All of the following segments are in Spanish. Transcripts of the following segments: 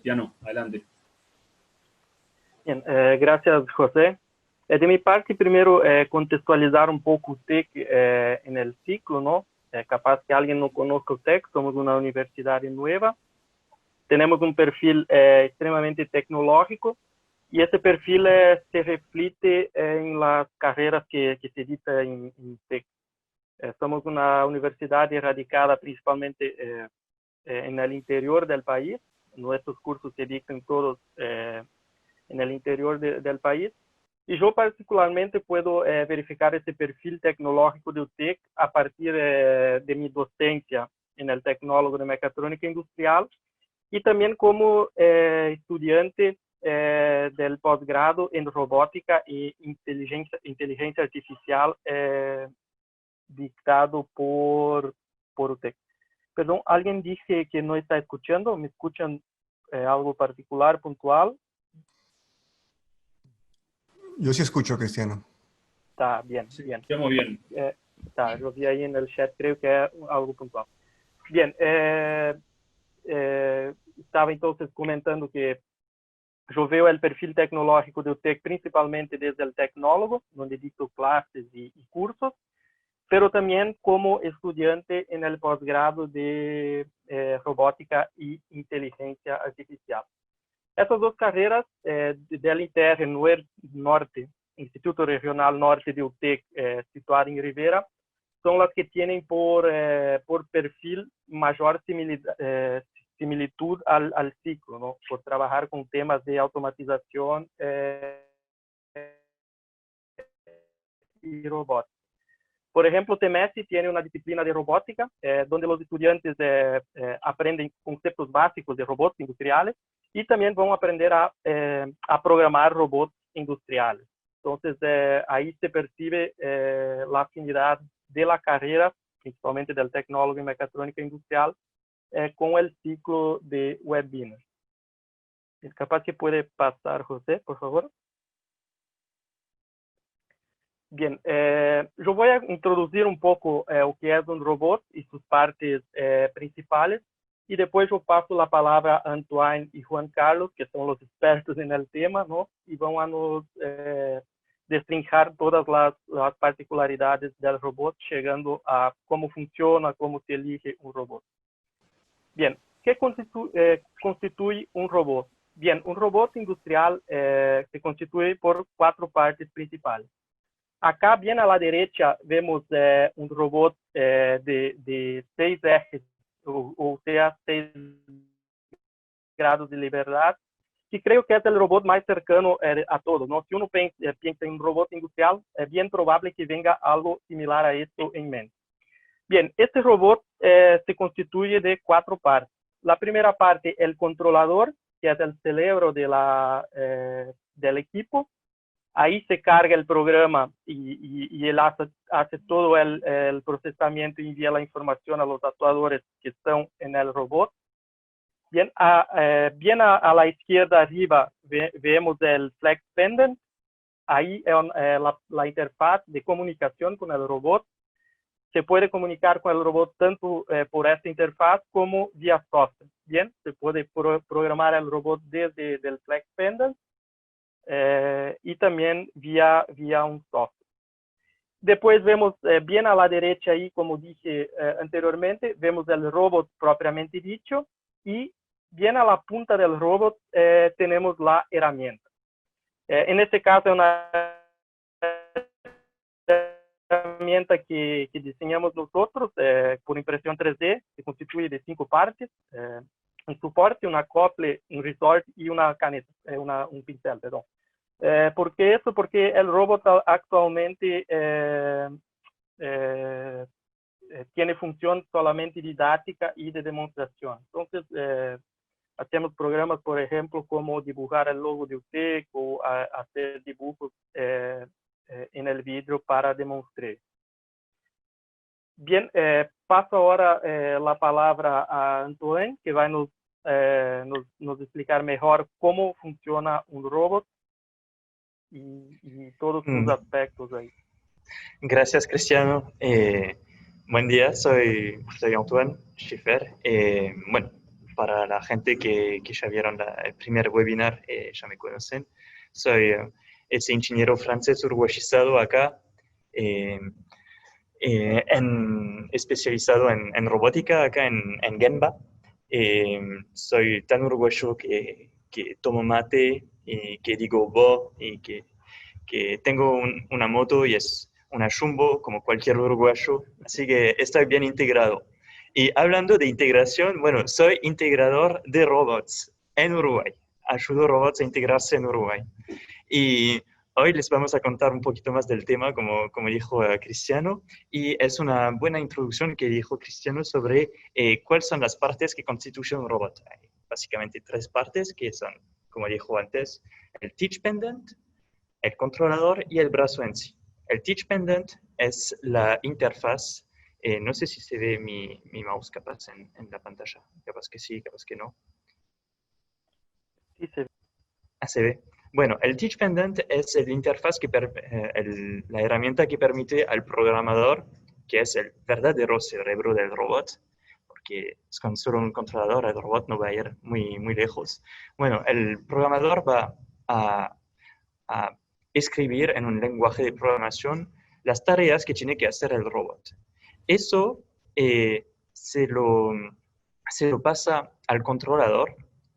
Cristiano, adelante. Bien, gracias, José. De mi parte, primero contextualizar un poco UTEC en el ciclo, ¿no? Capaz que alguien no conozca UTEC, somos una universidad nueva. Tenemos un perfil extremadamente tecnológico y ese perfil se refleja en las carreras que se dictan en UTEC. Somos una universidad radicada principalmente en el interior del país. Nuestros cursos se dictan todos en el interior del país. Y yo particularmente puedo verificar ese perfil tecnológico de UTEC a partir de mi docencia en el Tecnólogo de Mecatrónica Industrial y también como estudiante del posgrado en robótica y inteligencia artificial dictado por UTEC. Perdón, ¿alguien dice que no está escuchando? ¿Me escuchan algo particular, puntual? Yo sí escucho, Cristiano. Está bien, Sí, bien. estamos bien. Está, yo vi ahí en el chat, creo que es algo puntual. Bien, estaba entonces comentando que yo veo el perfil tecnológico de UTEC principalmente desde el tecnólogo, donde dicto clases y cursos, pero también como estudiante en el posgrado de robótica y inteligencia artificial. Essas duas carreiras del ITR Norte, Instituto Regional Norte de UTEC, situado em Rivera, são as que têm por perfil maior similitud al ciclo, ¿no? Por trabalhar com temas de automatização e robótica. Por ejemplo, TMS tiene una disciplina de robótica, donde los estudiantes aprenden conceptos básicos de robots industriales y también van a aprender a programar robots industriales. Entonces, ahí se percibe la afinidad de la carrera, principalmente del tecnólogo en mecatrónica industrial, con el ciclo de webinar. ¿Es capaz que puede pasar, José, por favor? Bien, yo voy a introducir un poco lo que es un robot y sus partes principales, y después yo paso la palabra a Antoine y Juan Carlos, que son los expertos en el tema, ¿no? Y van a nos destrinjar todas las particularidades del robot, llegando a cómo funciona, cómo se elige un robot. Bien, ¿qué constituye un robot? Bien, un robot industrial se constituye por 4 partes principales. Acá, bien a la derecha, vemos un robot de 6 ejes, o sea, 6 grados de libertad, que creo que es el robot más cercano a todos, ¿no? Si uno piensa en un robot industrial, es bien probable que venga algo similar a esto en mente. Bien, este robot se constituye de 4 partes. La primera parte, el controlador, que es el cerebro del equipo. Ahí se carga el programa y él hace todo el procesamiento y envía la información a los actuadores que están en el robot. Bien, a la izquierda arriba vemos el flex pendant. Ahí la interfaz de comunicación con el robot. Se puede comunicar con el robot tanto por esta interfaz como vía software. Bien, se puede programar el robot desde el flex pendant. Y también vía un software. Después vemos bien a la derecha ahí, como dije anteriormente, vemos el robot propiamente dicho, y bien a la punta del robot tenemos la herramienta. En este caso es una herramienta que diseñamos nosotros por impresión 3D, que constituye de 5 partes, un soporte, un acople, un resort y una caneta, un pincel, perdón. ¿Por qué eso? Porque el robot actualmente tiene función solamente didáctica y de demostración. Entonces, hacemos programas, por ejemplo, como dibujar el logo de UTEC o hacer dibujos en el vidrio para demostrar. Bien, paso ahora la palabra a Antoine, que va a nos explicar mejor cómo funciona un robot y todos sus aspectos ahí. Gracias, Cristiano. Buen día, soy Antoine Schiffer. Bueno, para la gente que ya vieron el primer webinar, ya me conocen. Soy ese ingeniero francés uruguayizado acá, especializado en robótica acá en Genba. Soy tan uruguayo que tomo mate y que digo bo y que tengo una moto y es una Jumbo como cualquier uruguayo, así que estoy bien integrado. Y hablando de integración, bueno, soy integrador de robots en Uruguay. Ayudo a robots a integrarse en Uruguay. Y hoy les vamos a contar un poquito más del tema, como dijo Cristiano, y es una buena introducción que dijo Cristiano sobre cuáles son las partes que constituyen un robot. Hay básicamente tres partes que son, como dijo antes, el teach pendant, el controlador y el brazo en sí. El teach pendant es la interfaz. No sé si se ve mi mouse capaz en la pantalla. Capaz que sí, capaz que no. Sí, se ve. Ah, se ve. Bueno, el teach pendant es la interfaz la herramienta que permite al programador, que es el verdadero cerebro del robot, porque con solo un controlador el robot no va a ir muy lejos. Bueno, el programador va a escribir en un lenguaje de programación las tareas que tiene que hacer el robot. Eso se lo pasa al controlador.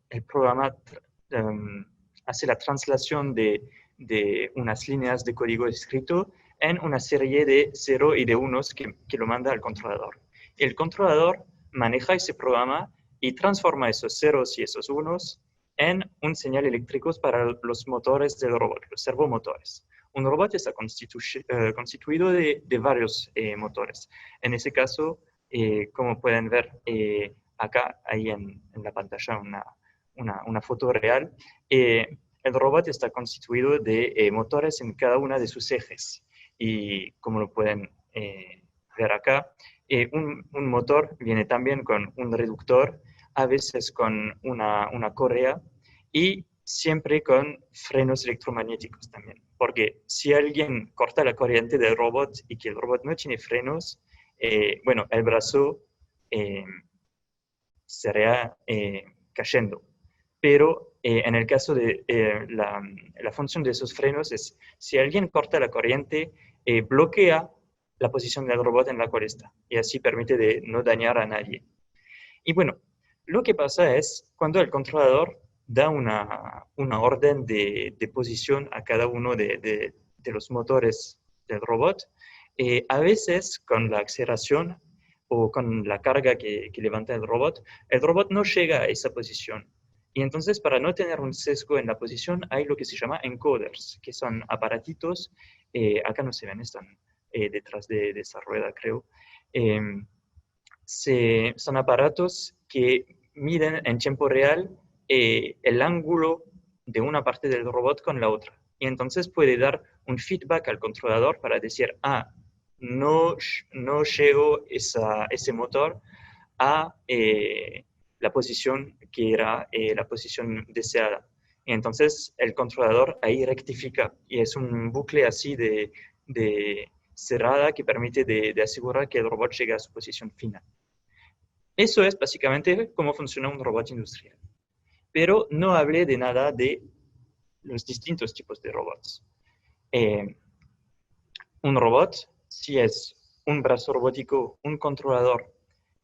El programa hace la translación de unas líneas de código escrito en una serie de 0 y de 1 que lo manda al controlador. El controlador maneja ese programa y transforma esos ceros y esos unos en un señal eléctrico para los motores del robot, los servomotores. Un robot está constituido de varios motores. En ese caso, como pueden ver acá, ahí en la pantalla, una foto real, el robot está constituido de motores en cada una de sus ejes. Y como lo pueden ver acá, un motor viene también con un reductor, a veces con una correa y siempre con frenos electromagnéticos también. Porque si alguien corta la corriente del robot y que el robot no tiene frenos, bueno, el brazo estaría cayendo. Pero en el caso de la función de esos frenos es, si alguien corta la corriente, bloquea la posición del robot en la cual está y así permite de no dañar a nadie. Y bueno, lo que pasa es cuando el controlador da una orden de posición a cada uno de los motores del robot, a veces con la aceleración o con la carga que levanta el robot no llega a esa posición. Y entonces, para no tener un sesgo en la posición, hay lo que se llama encoders, que son aparatitos, acá no se ven, están detrás de esa rueda, creo. Son aparatos que miden en tiempo real el ángulo de una parte del robot con la otra. Y entonces puede dar un feedback al controlador para decir, no llego ese motor a la posición que era la posición deseada. Y entonces el controlador ahí rectifica y es un bucle así de cerrada que permite de asegurar que el robot llegue a su posición final. Eso es básicamente cómo funciona un robot industrial. Pero no hablé de nada de los distintos tipos de robots. Un robot, si es un brazo robótico, un controlador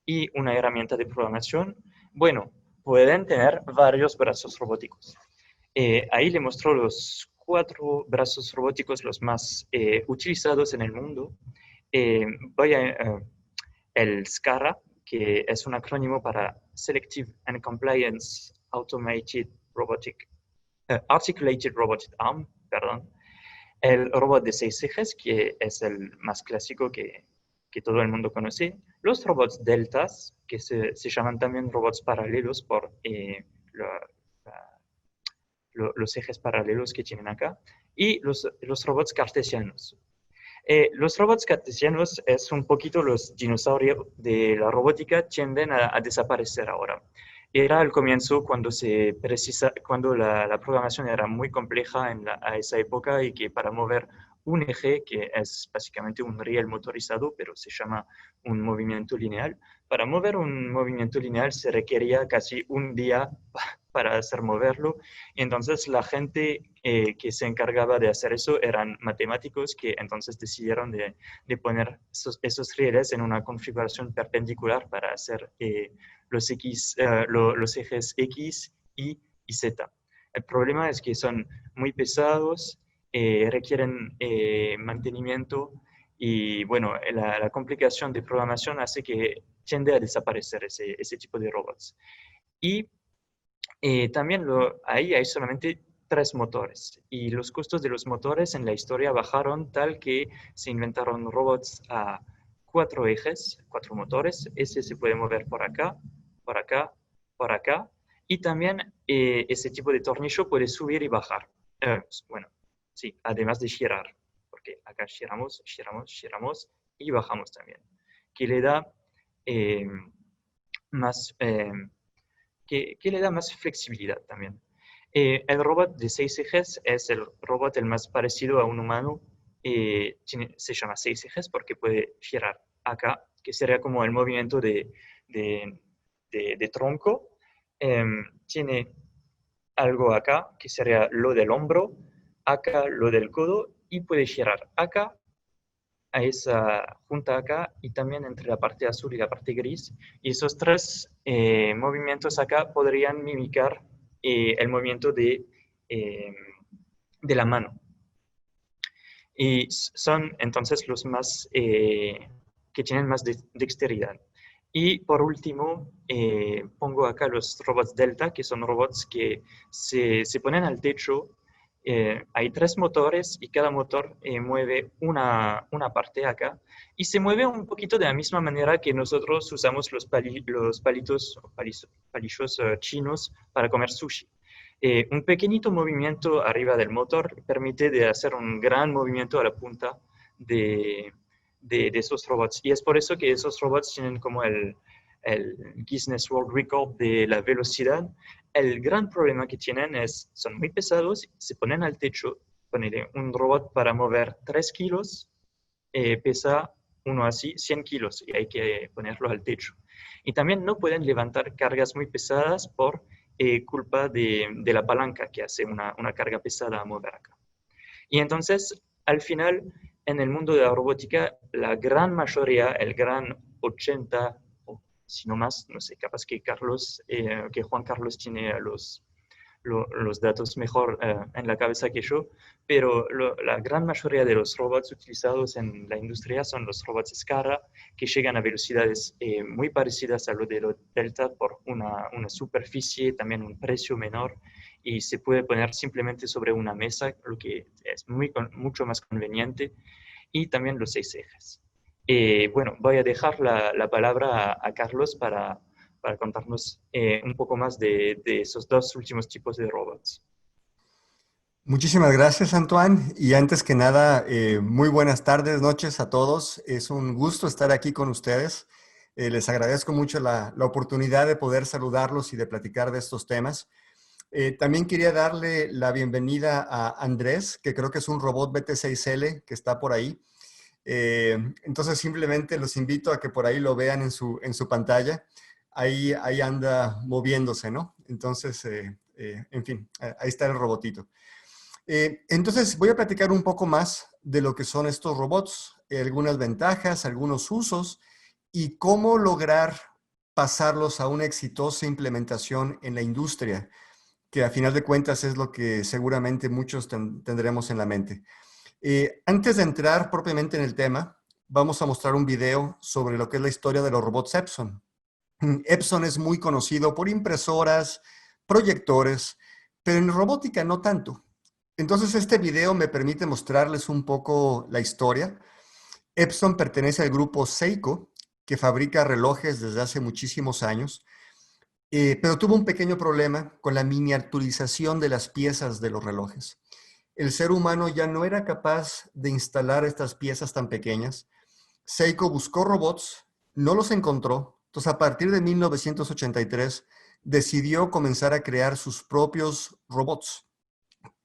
y una herramienta de programación, bueno, pueden tener varios brazos robóticos. Ahí le mostró los 4 brazos robóticos los más utilizados en el mundo. El SCARA, que es un acrónimo para Selective and Compliance Articulated Robotic Arm, perdón. El robot de 6 ejes, que es el más clásico que todo el mundo conoce. Los robots deltas, que se llaman también robots paralelos por los ejes paralelos que tienen acá. Y los robots cartesianos. Los robots cartesianos es un poquito los dinosaurios de la robótica, tienden a desaparecer ahora. Era al comienzo cuando la programación era muy compleja a esa época y que para mover un eje que es básicamente un riel motorizado, pero se llama un movimiento lineal. Para mover un movimiento lineal se requería casi un día para hacer moverlo. Y entonces la gente que se encargaba de hacer eso eran matemáticos que entonces decidieron de poner esos rieles en una configuración perpendicular para hacer los ejes X, y Z. El problema es que son muy pesados, requieren mantenimiento y bueno, la complicación de programación hace que tiende a desaparecer ese tipo de robots. Y también ahí hay solamente 3 motores y los costos de los motores en la historia bajaron tal que se inventaron robots a 4 ejes, 4 motores. Ese se puede mover por acá, por acá, por acá. Y también ese tipo de tornillo puede subir y bajar. Bueno, sí, además de girar, porque acá giramos, giramos, giramos y bajamos también, que le da eh, más... que le da más flexibilidad también. El robot de 6 ejes es el robot el más parecido a un humano. Se llama 6 ejes porque puede girar acá, que sería como el movimiento de tronco. Tiene algo acá, que sería lo del hombro, acá lo del codo, y puede girar acá, a esa junta acá, y también entre la parte azul y la parte gris. Y esos 3 movimientos acá podrían mimicar el movimiento de la mano. Y son entonces los más que tienen más dexteridad. Y por último, pongo acá los robots Delta, que son robots que se ponen al techo. Hay 3 motores y cada motor mueve una parte acá. Y se mueve un poquito de la misma manera que nosotros usamos los palillos chinos para comer sushi. Un pequeñito movimiento arriba del motor permite de hacer un gran movimiento a la punta de esos robots. Y es por eso que esos robots tienen como el Guinness World Record de la velocidad. El gran problema que tienen es, son muy pesados, se ponen al techo, ponen un robot para mover 3 kilos, pesa uno así 100 kilos y hay que ponerlo al techo. Y también no pueden levantar cargas muy pesadas por culpa de la palanca que hace una carga pesada a mover acá. Y entonces, al final, en el mundo de la robótica, la gran mayoría, el gran 80, o si no más, no sé, capaz que que Juan Carlos tiene los datos mejor en la cabeza que yo, pero la gran mayoría de los robots utilizados en la industria son los robots Scara, que llegan a velocidades muy parecidas a lo de los Delta por una superficie, también un precio menor, y se puede poner simplemente sobre una mesa, lo que es mucho más conveniente, y también los 6 ejes. Bueno, voy a dejar la palabra a Carlos para contarnos un poco más de esos 2 últimos tipos de robots. Muchísimas gracias, Antoine. Y antes que nada, muy buenas tardes, noches a todos. Es un gusto estar aquí con ustedes. Les agradezco mucho la oportunidad de poder saludarlos y de platicar de estos temas. También quería darle la bienvenida a Andrés, que creo que es un robot BT6L que está por ahí. Entonces simplemente los invito a que por ahí lo vean en su pantalla. Ahí anda moviéndose, ¿no? Entonces, en fin, ahí está el robotito. Entonces voy a platicar un poco más de lo que son estos robots, algunas ventajas, algunos usos y cómo lograr pasarlos a una exitosa implementación en la industria, que a final de cuentas es lo que seguramente muchos tendremos en la mente. Antes de entrar propiamente en el tema, vamos a mostrar un video sobre lo que es la historia de los robots Epson. Epson es muy conocido por impresoras, proyectores, pero en robótica no tanto. Entonces este video me permite mostrarles un poco la historia. Epson pertenece al grupo Seiko, que fabrica relojes desde hace muchísimos años, pero tuvo un pequeño problema con la miniaturización de las piezas de los relojes. El ser humano ya no era capaz de instalar estas piezas tan pequeñas. Seiko buscó robots, no los encontró. Entonces, a partir de 1983, decidió comenzar a crear sus propios robots.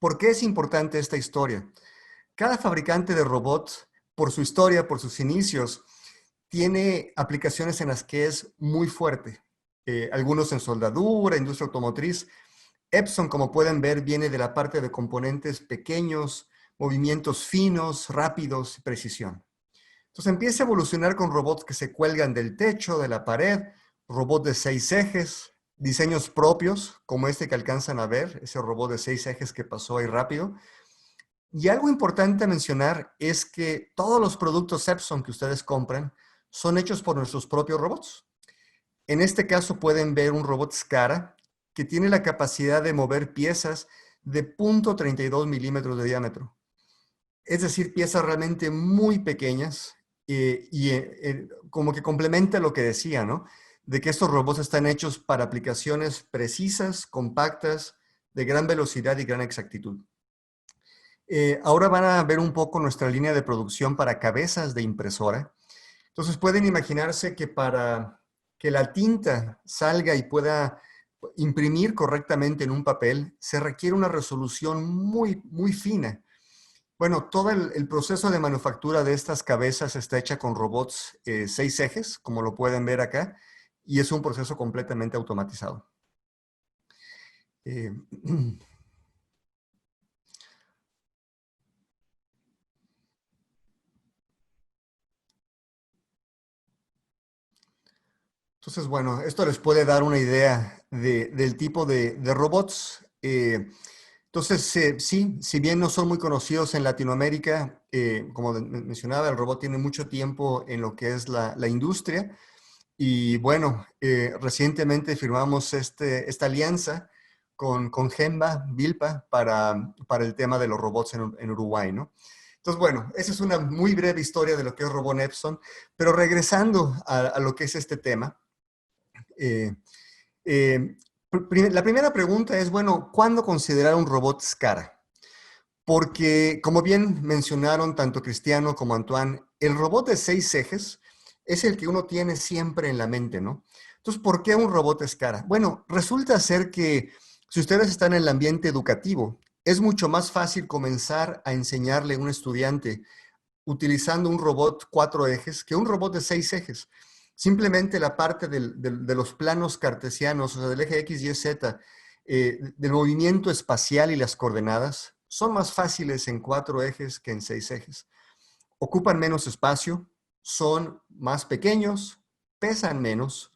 ¿Por qué es importante esta historia? cada fabricante de robots, por su historia, por sus inicios, tiene aplicaciones en las que es muy fuerte. Algunos en soldadura, industria automotriz. Epson, como pueden ver, viene de la parte de componentes pequeños, movimientos finos, rápidos y precisión. Entonces empieza a evolucionar con robots que se cuelgan del techo, de la pared, robots de 6 ejes, diseños propios, como este que alcanzan a ver, ese robot de 6 ejes que pasó ahí rápido. Y algo importante a mencionar es que todos los productos Epson que ustedes compran son hechos por nuestros propios robots. En este caso pueden ver un robot SCARA que tiene la capacidad de mover piezas de 0.32 milímetros de diámetro. Es decir, piezas realmente muy pequeñas como que complementa lo que decía, ¿no? De que estos robots están hechos para aplicaciones precisas, compactas, de gran velocidad y gran exactitud. Ahora van a ver un poco nuestra línea de producción para cabezas de impresora. Entonces pueden imaginarse que para que la tinta salga y pueda imprimir correctamente en un papel, se requiere una resolución muy, muy fina. Bueno, todo el proceso de manufactura de estas cabezas está hecha con robots 6 ejes, como lo pueden ver acá, y es un proceso completamente automatizado. Entonces, bueno, esto les puede dar una idea del tipo de robots. Entonces, sí, si bien no son muy conocidos en Latinoamérica, como mencionaba, el robot tiene mucho tiempo en lo que es la industria. Y bueno, recientemente firmamos esta alianza con Gemba, Vilpa, para el tema de los robots en Uruguay, ¿no? Entonces, bueno, esa es una muy breve historia de lo que es Robot Epson, pero regresando a lo que es este tema, eh, eh, la primera pregunta es, bueno, ¿cuándo considerar un robot SCARA? Porque, como bien mencionaron tanto Cristiano como Antoine, el robot de 6 ejes es el que uno tiene siempre en la mente, ¿no? Entonces, ¿por qué un robot SCARA? Bueno, resulta ser que si ustedes están en el ambiente educativo, es mucho más fácil comenzar a enseñarle a un estudiante utilizando un robot 4 ejes que un robot de 6 ejes. Simplemente la parte de los planos cartesianos, o sea, del eje X, Y, Z, del movimiento espacial y las coordenadas, son más fáciles en 4 ejes que en 6 ejes. Ocupan menos espacio, son más pequeños, pesan menos,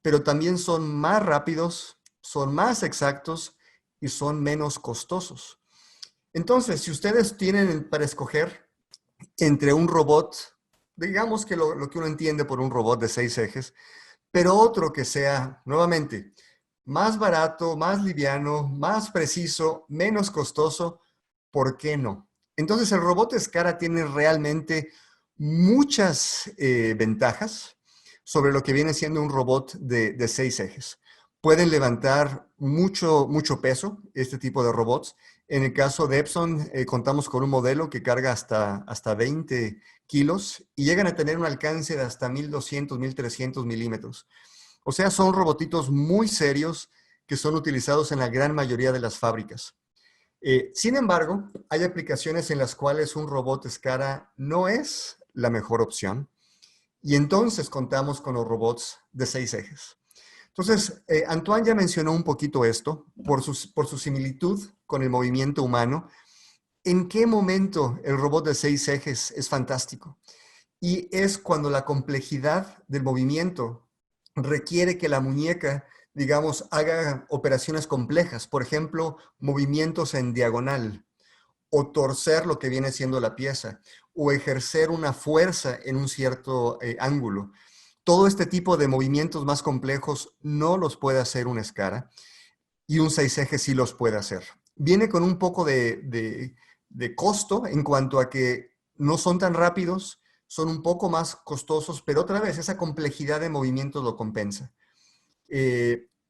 pero también son más rápidos, son más exactos y son menos costosos. Entonces, si ustedes tienen para escoger entre un robot, digamos que lo que uno entiende por un robot de 6 ejes, pero otro que sea, nuevamente, más barato, más liviano, más preciso, menos costoso, ¿por qué no? Entonces el robot SCARA tiene realmente muchas ventajas sobre lo que viene siendo un robot de 6 ejes. Pueden levantar mucho peso, este tipo de robots. En el caso de Epson, contamos con un modelo que carga hasta 20 kilos y llegan a tener un alcance de hasta 1200, 1300 milímetros. O sea, son robotitos muy serios que son utilizados en la gran mayoría de las fábricas. Sin embargo, hay aplicaciones en las cuales un robot SCARA no es la mejor opción y entonces contamos con los robots de 6 ejes. Entonces, Antoine ya mencionó un poquito esto por su similitud con el movimiento humano. ¿En qué momento el robot de 6 ejes es fantástico? Y es cuando la complejidad del movimiento requiere que la muñeca, digamos, haga operaciones complejas, por ejemplo, movimientos en diagonal, o torcer lo que viene siendo la pieza, o ejercer una fuerza en un cierto ángulo. Todo este tipo de movimientos más complejos no los puede hacer un SCARA, y un 6 ejes sí los puede hacer. Viene con un poco de costo en cuanto a que no son tan rápidos, son un poco más costosos, pero otra vez esa complejidad de movimientos lo compensa.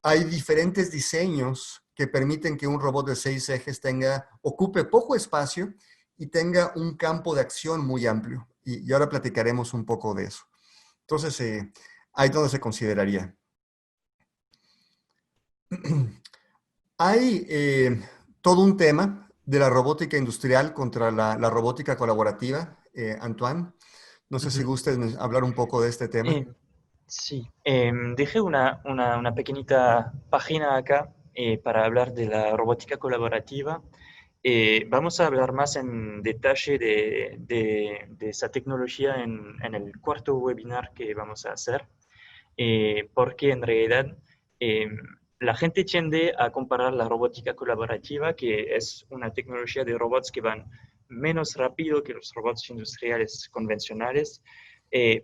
Hay diferentes diseños que permiten que un robot de 6 ejes ocupe poco espacio y tenga un campo de acción muy amplio. Y ahora platicaremos un poco de eso. Entonces, ahí es donde se consideraría. Hay todo un tema de la robótica industrial contra la robótica colaborativa, Antoine. No sé si Ujú. gustes hablar un poco de este tema. Eh, sí, dejé una pequeñita página acá para hablar de la robótica colaborativa. Vamos a hablar más en detalle de esa tecnología en el cuarto webinar que vamos a hacer, porque en realidad eh, la gente tiende a comparar la robótica colaborativa, que es una tecnología de robots que van menos rápido que los robots industriales convencionales,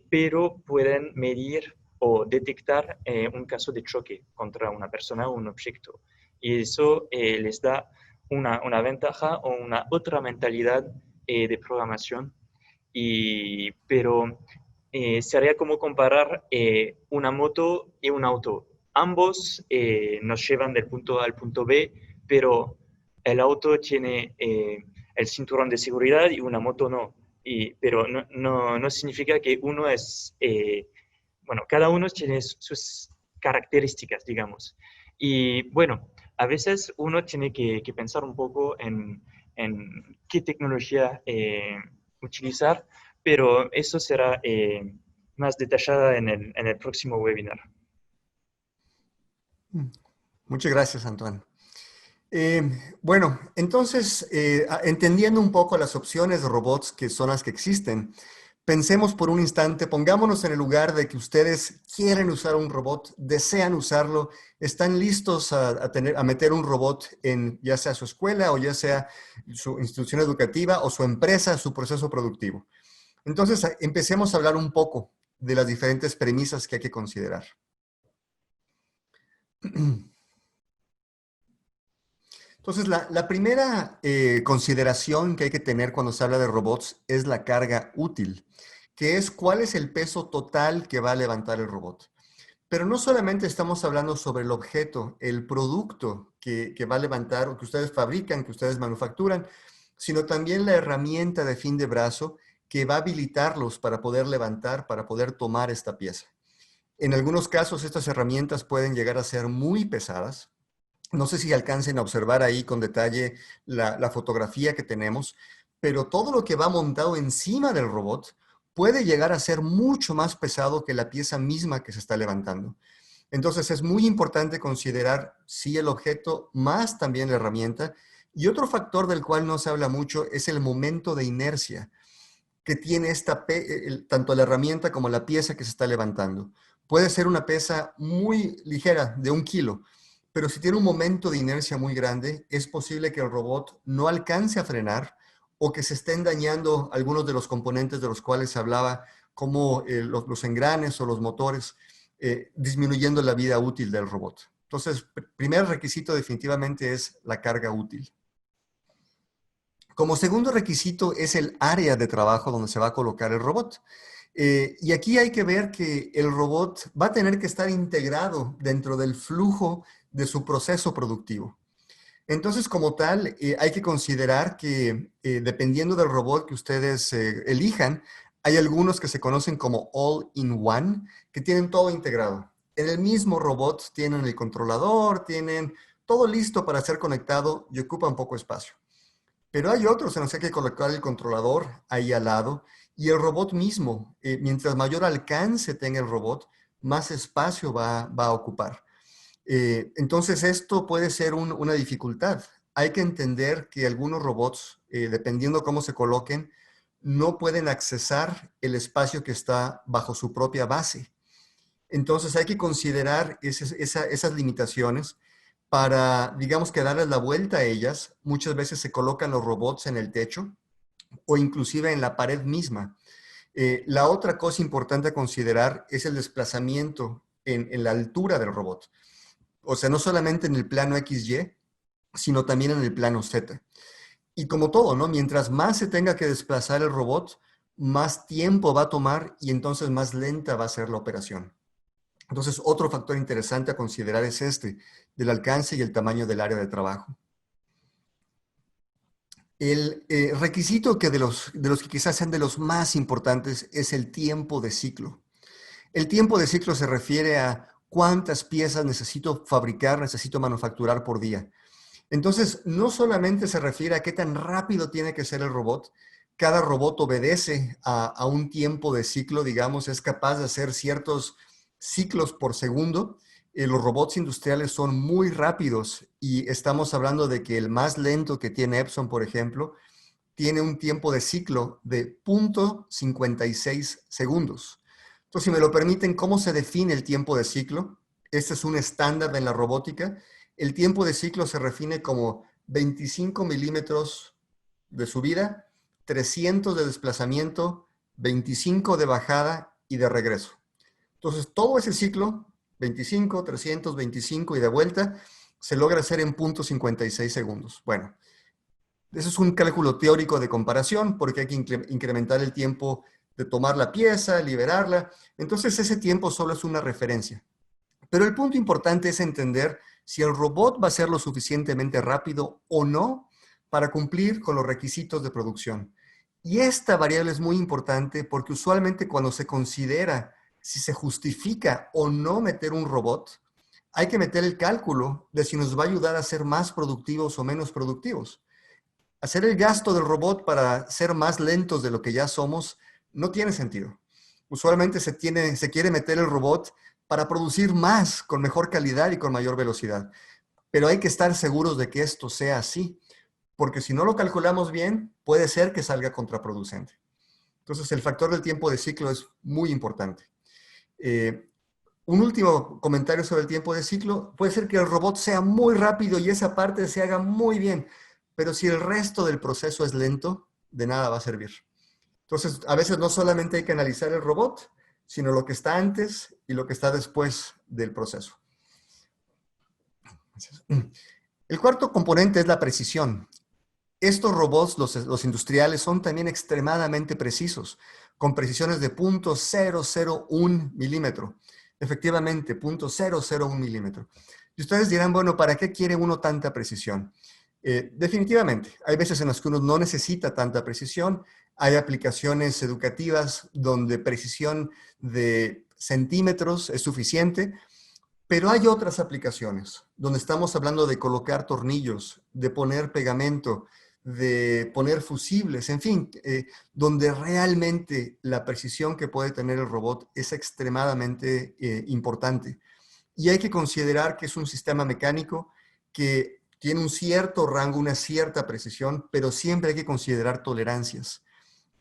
pero pueden medir o detectar un caso de choque contra una persona o un objeto. Y eso les da una ventaja o una otra mentalidad de programación. Pero sería como comparar una moto y un auto. Ambos nos llevan del punto A al punto B, pero el auto tiene el cinturón de seguridad y una moto no. Pero no significa que uno es, bueno, cada uno tiene sus características, digamos. Y bueno, a veces uno tiene que pensar un poco en qué tecnología utilizar, pero eso será más detallada en el próximo webinar. Muchas gracias, Antoine. Bueno, entonces, entendiendo un poco las opciones de robots que son las que existen, pensemos por un instante, pongámonos en el lugar de que ustedes quieren usar un robot, desean usarlo, están listos a meter un robot en ya sea su escuela o ya sea su institución educativa o su empresa, su proceso productivo. Entonces, empecemos a hablar un poco de las diferentes premisas que hay que considerar. Entonces, la primera consideración que hay que tener cuando se habla de robots es la carga útil, que es cuál es el peso total que va a levantar el robot. Pero no solamente estamos hablando sobre el objeto, el producto que va a levantar o que ustedes fabrican, que ustedes manufacturan, sino también la herramienta de fin de brazo que va a habilitarlos para poder levantar, para poder tomar esta pieza. En algunos casos, estas herramientas pueden llegar a ser muy pesadas. No sé si alcancen a observar ahí con detalle la fotografía que tenemos, pero todo lo que va montado encima del robot puede llegar a ser mucho más pesado que la pieza misma que se está levantando. Entonces es muy importante considerar sí el objeto, más también la herramienta. Y otro factor del cual no se habla mucho es el momento de inercia que tiene tanto la herramienta como la pieza que se está levantando. Puede ser una pieza muy ligera, de 1 kilo, pero si tiene un momento de inercia muy grande, es posible que el robot no alcance a frenar o que se estén dañando algunos de los componentes de los cuales se hablaba, como los engranes o los motores, disminuyendo la vida útil del robot. Entonces, primer requisito definitivamente es la carga útil. Como segundo requisito es el área de trabajo donde se va a colocar el robot. Y aquí hay que ver que el robot va a tener que estar integrado dentro del flujo de su proceso productivo. Entonces, como tal, hay que considerar que dependiendo del robot que ustedes elijan, hay algunos que se conocen como all-in-one, que tienen todo integrado. En el mismo robot tienen el controlador, tienen todo listo para ser conectado y ocupan poco espacio. Pero hay otros en los que hay que colocar el controlador ahí al lado y el robot mismo. Mientras mayor alcance tenga el robot, más espacio va a ocupar. Entonces esto puede ser una dificultad. Hay que entender que algunos robots, dependiendo cómo se coloquen, no pueden accesar el espacio que está bajo su propia base. Entonces hay que considerar esas limitaciones para, digamos, que darles la vuelta a ellas. Muchas veces se colocan los robots en el techo o inclusive en la pared misma. La otra cosa importante a considerar es el desplazamiento en la altura del robot. O sea, no solamente en el plano XY, sino también en el plano Z. Y como todo, ¿no? Mientras más se tenga que desplazar el robot, más tiempo va a tomar y entonces más lenta va a ser la operación. Entonces, otro factor interesante a considerar es este, del alcance y el tamaño del área de trabajo. El requisito de los que quizás sean de los más importantes es el tiempo de ciclo. El tiempo de ciclo se refiere a cuántas piezas necesito fabricar, necesito manufacturar por día. Entonces, no solamente se refiere a qué tan rápido tiene que ser el robot, cada robot obedece a un tiempo de ciclo, digamos, es capaz de hacer ciertos ciclos por segundo. Los robots industriales son muy rápidos y estamos hablando de que el más lento que tiene Epson, por ejemplo, tiene un tiempo de ciclo de 0.56 segundos. Entonces, si me lo permiten, ¿cómo se define el tiempo de ciclo? Este es un estándar en la robótica. El tiempo de ciclo se define como 25 milímetros de subida, 300 de desplazamiento, 25 de bajada y de regreso. Entonces, todo ese ciclo, 25, 300, 25 y de vuelta, se logra hacer en 0.56 segundos. Bueno, eso es un cálculo teórico de comparación porque hay que incrementar el tiempo de tomar la pieza, liberarla. Entonces, ese tiempo solo es una referencia. Pero el punto importante es entender si el robot va a ser lo suficientemente rápido o no para cumplir con los requisitos de producción. Y esta variable es muy importante porque usualmente cuando se considera si se justifica o no meter un robot, hay que meter el cálculo de si nos va a ayudar a ser más productivos o menos productivos. Hacer el gasto del robot para ser más lentos de lo que ya somos no tiene sentido. Usualmente se quiere meter el robot para producir más, con mejor calidad y con mayor velocidad. Pero hay que estar seguros de que esto sea así, porque si no lo calculamos bien, puede ser que salga contraproducente. Entonces, el factor del tiempo de ciclo es muy importante. Un último comentario sobre el tiempo de ciclo. Puede ser que el robot sea muy rápido y esa parte se haga muy bien, pero si el resto del proceso es lento, de nada va a servir. Entonces, a veces no solamente hay que analizar el robot, sino lo que está antes y lo que está después del proceso. El cuarto componente es la precisión. Estos robots, los industriales, son también extremadamente precisos, con precisiones de 0.001 milímetro. Efectivamente, 0.001 milímetro. Y ustedes dirán, bueno, ¿para qué quiere uno tanta precisión? Definitivamente, hay veces en las que uno no necesita tanta precisión. Hay aplicaciones educativas donde precisión de centímetros es suficiente, pero hay otras aplicaciones donde estamos hablando de colocar tornillos, de poner pegamento, de poner fusibles, en fin, donde realmente la precisión que puede tener el robot es extremadamente importante. Y hay que considerar que es un sistema mecánico que tiene un cierto rango, una cierta precisión, pero siempre hay que considerar tolerancias.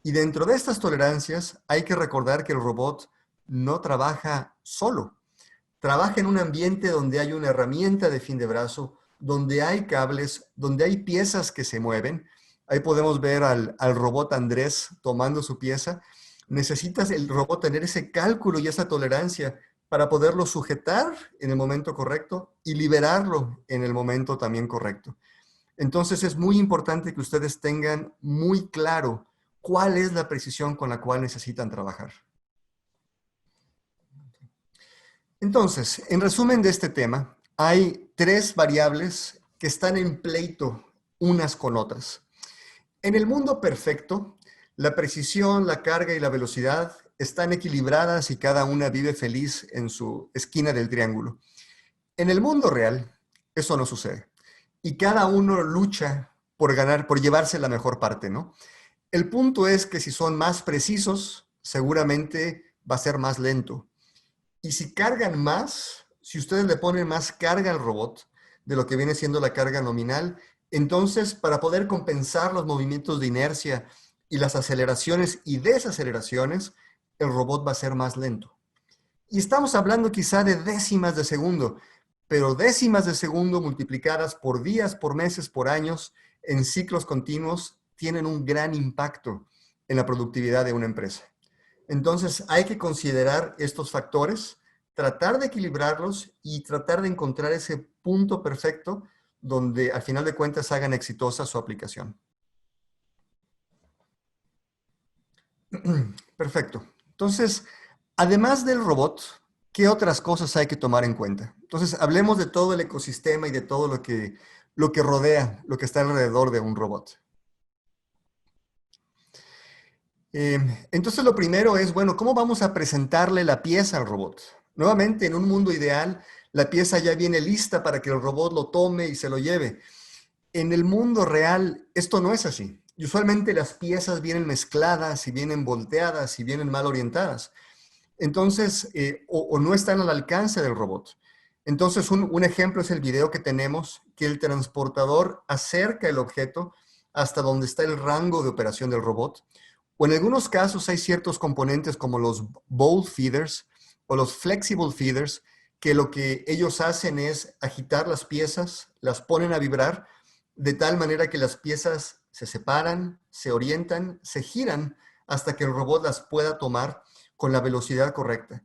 Y dentro de estas tolerancias hay que recordar que el robot no trabaja solo. Trabaja en un ambiente donde hay una herramienta de fin de brazo, donde hay cables, donde hay piezas que se mueven. Ahí podemos ver al robot Andrés tomando su pieza. Necesitas el robot tener ese cálculo y esa tolerancia para poderlo sujetar en el momento correcto y liberarlo en el momento también correcto. Entonces es muy importante que ustedes tengan muy claro cuál es la precisión con la cual necesitan trabajar. Entonces, en resumen de este tema, hay tres variables que están en pleito unas con otras. En el mundo perfecto, la precisión, la carga y la velocidad están equilibradas y cada una vive feliz en su esquina del triángulo. En el mundo real, eso no sucede. Y cada uno lucha por ganar, por llevarse la mejor parte, ¿no? El punto es que si son más precisos, seguramente va a ser más lento. Y si cargan más, si ustedes le ponen más carga al robot de lo que viene siendo la carga nominal, entonces para poder compensar los movimientos de inercia y las aceleraciones y desaceleraciones, el robot va a ser más lento. Y estamos hablando quizá de décimas de segundo, pero décimas de segundo multiplicadas por días, por meses, por años, en ciclos continuos, tienen un gran impacto en la productividad de una empresa. Entonces hay que considerar estos factores, tratar de equilibrarlos y tratar de encontrar ese punto perfecto donde al final de cuentas hagan exitosa su aplicación. Perfecto. Entonces, además del robot, ¿qué otras cosas hay que tomar en cuenta? Entonces, hablemos de todo el ecosistema y de todo lo que rodea, lo que está alrededor de un robot. Entonces, lo primero es, bueno, ¿cómo vamos a presentarle la pieza al robot? Nuevamente, en un mundo ideal, la pieza ya viene lista para que el robot lo tome y se lo lleve. En el mundo real, esto no es así. Y usualmente las piezas vienen mezcladas y vienen volteadas y vienen mal orientadas. Entonces, o no están al alcance del robot. Entonces, un ejemplo es el video que tenemos, que el transportador acerca el objeto hasta donde está el rango de operación del robot. O en algunos casos hay ciertos componentes como los bowl feeders o los flexible feeders, que lo que ellos hacen es agitar las piezas, las ponen a vibrar, de tal manera que las piezas se separan, se orientan, se giran hasta que el robot las pueda tomar con la velocidad correcta.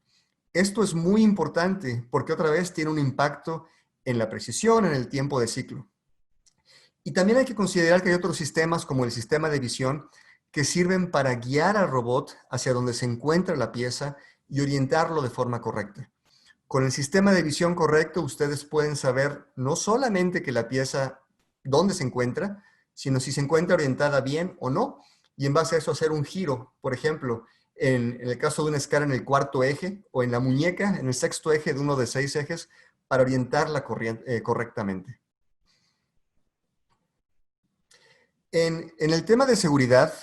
Esto es muy importante porque otra vez tiene un impacto en la precisión, en el tiempo de ciclo. Y también hay que considerar que hay otros sistemas como el sistema de visión que sirven para guiar al robot hacia donde se encuentra la pieza y orientarlo de forma correcta. Con el sistema de visión correcto, ustedes pueden saber no solamente que la pieza dónde se encuentra, sino si se encuentra orientada bien o no, y en base a eso hacer un giro. Por ejemplo, en el caso de una escala en el cuarto eje o en la muñeca, en el sexto eje de uno de 6 ejes, para orientarla correctamente. En el tema de seguridad,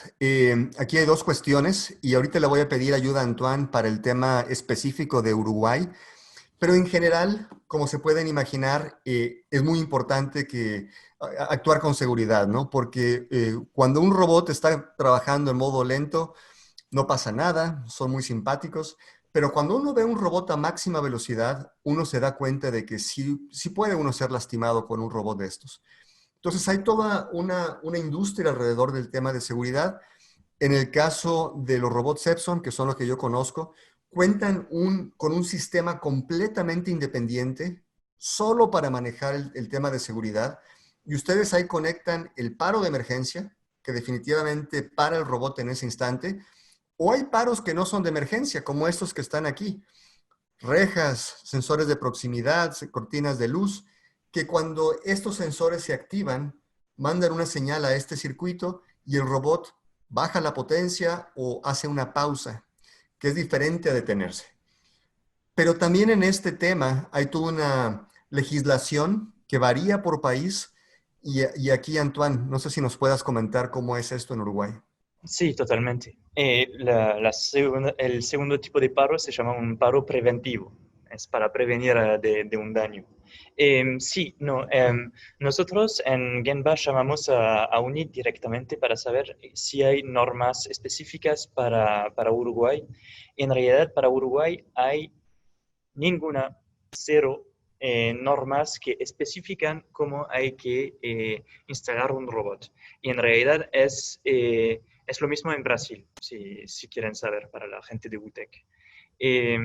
aquí hay dos cuestiones y ahorita le voy a pedir ayuda a Antoine para el tema específico de Uruguay, pero en general, como se pueden imaginar, es muy importante actuar con seguridad, ¿no? Porque cuando un robot está trabajando en modo lento, no pasa nada, son muy simpáticos, pero cuando uno ve un robot a máxima velocidad, uno se da cuenta de que sí puede uno ser lastimado con un robot de estos. Entonces hay toda una industria alrededor del tema de seguridad. En el caso de los robots Epson, que son los que yo conozco, cuentan con un sistema completamente independiente, solo para manejar el tema de seguridad. Y ustedes ahí conectan el paro de emergencia, que definitivamente para el robot en ese instante, o hay paros que no son de emergencia, como estos que están aquí. Rejas, sensores de proximidad, cortinas de luz, que cuando estos sensores se activan, mandan una señal a este circuito y el robot baja la potencia o hace una pausa, que es diferente a detenerse. Pero también en este tema hay toda una legislación que varía por país y aquí, Antoine, no sé si nos puedas comentar cómo es esto en Uruguay. Sí, totalmente. El segundo tipo de paro se llama un paro preventivo. Es para prevenir de un daño. Sí, no, nosotros en Genba llamamos a UNIT directamente para saber si hay normas específicas para Uruguay. En realidad, para Uruguay hay ninguna, cero normas que especifican cómo hay que instalar un robot. Y en realidad es lo mismo en Brasil, si quieren saber, para la gente de UTEC. Eh,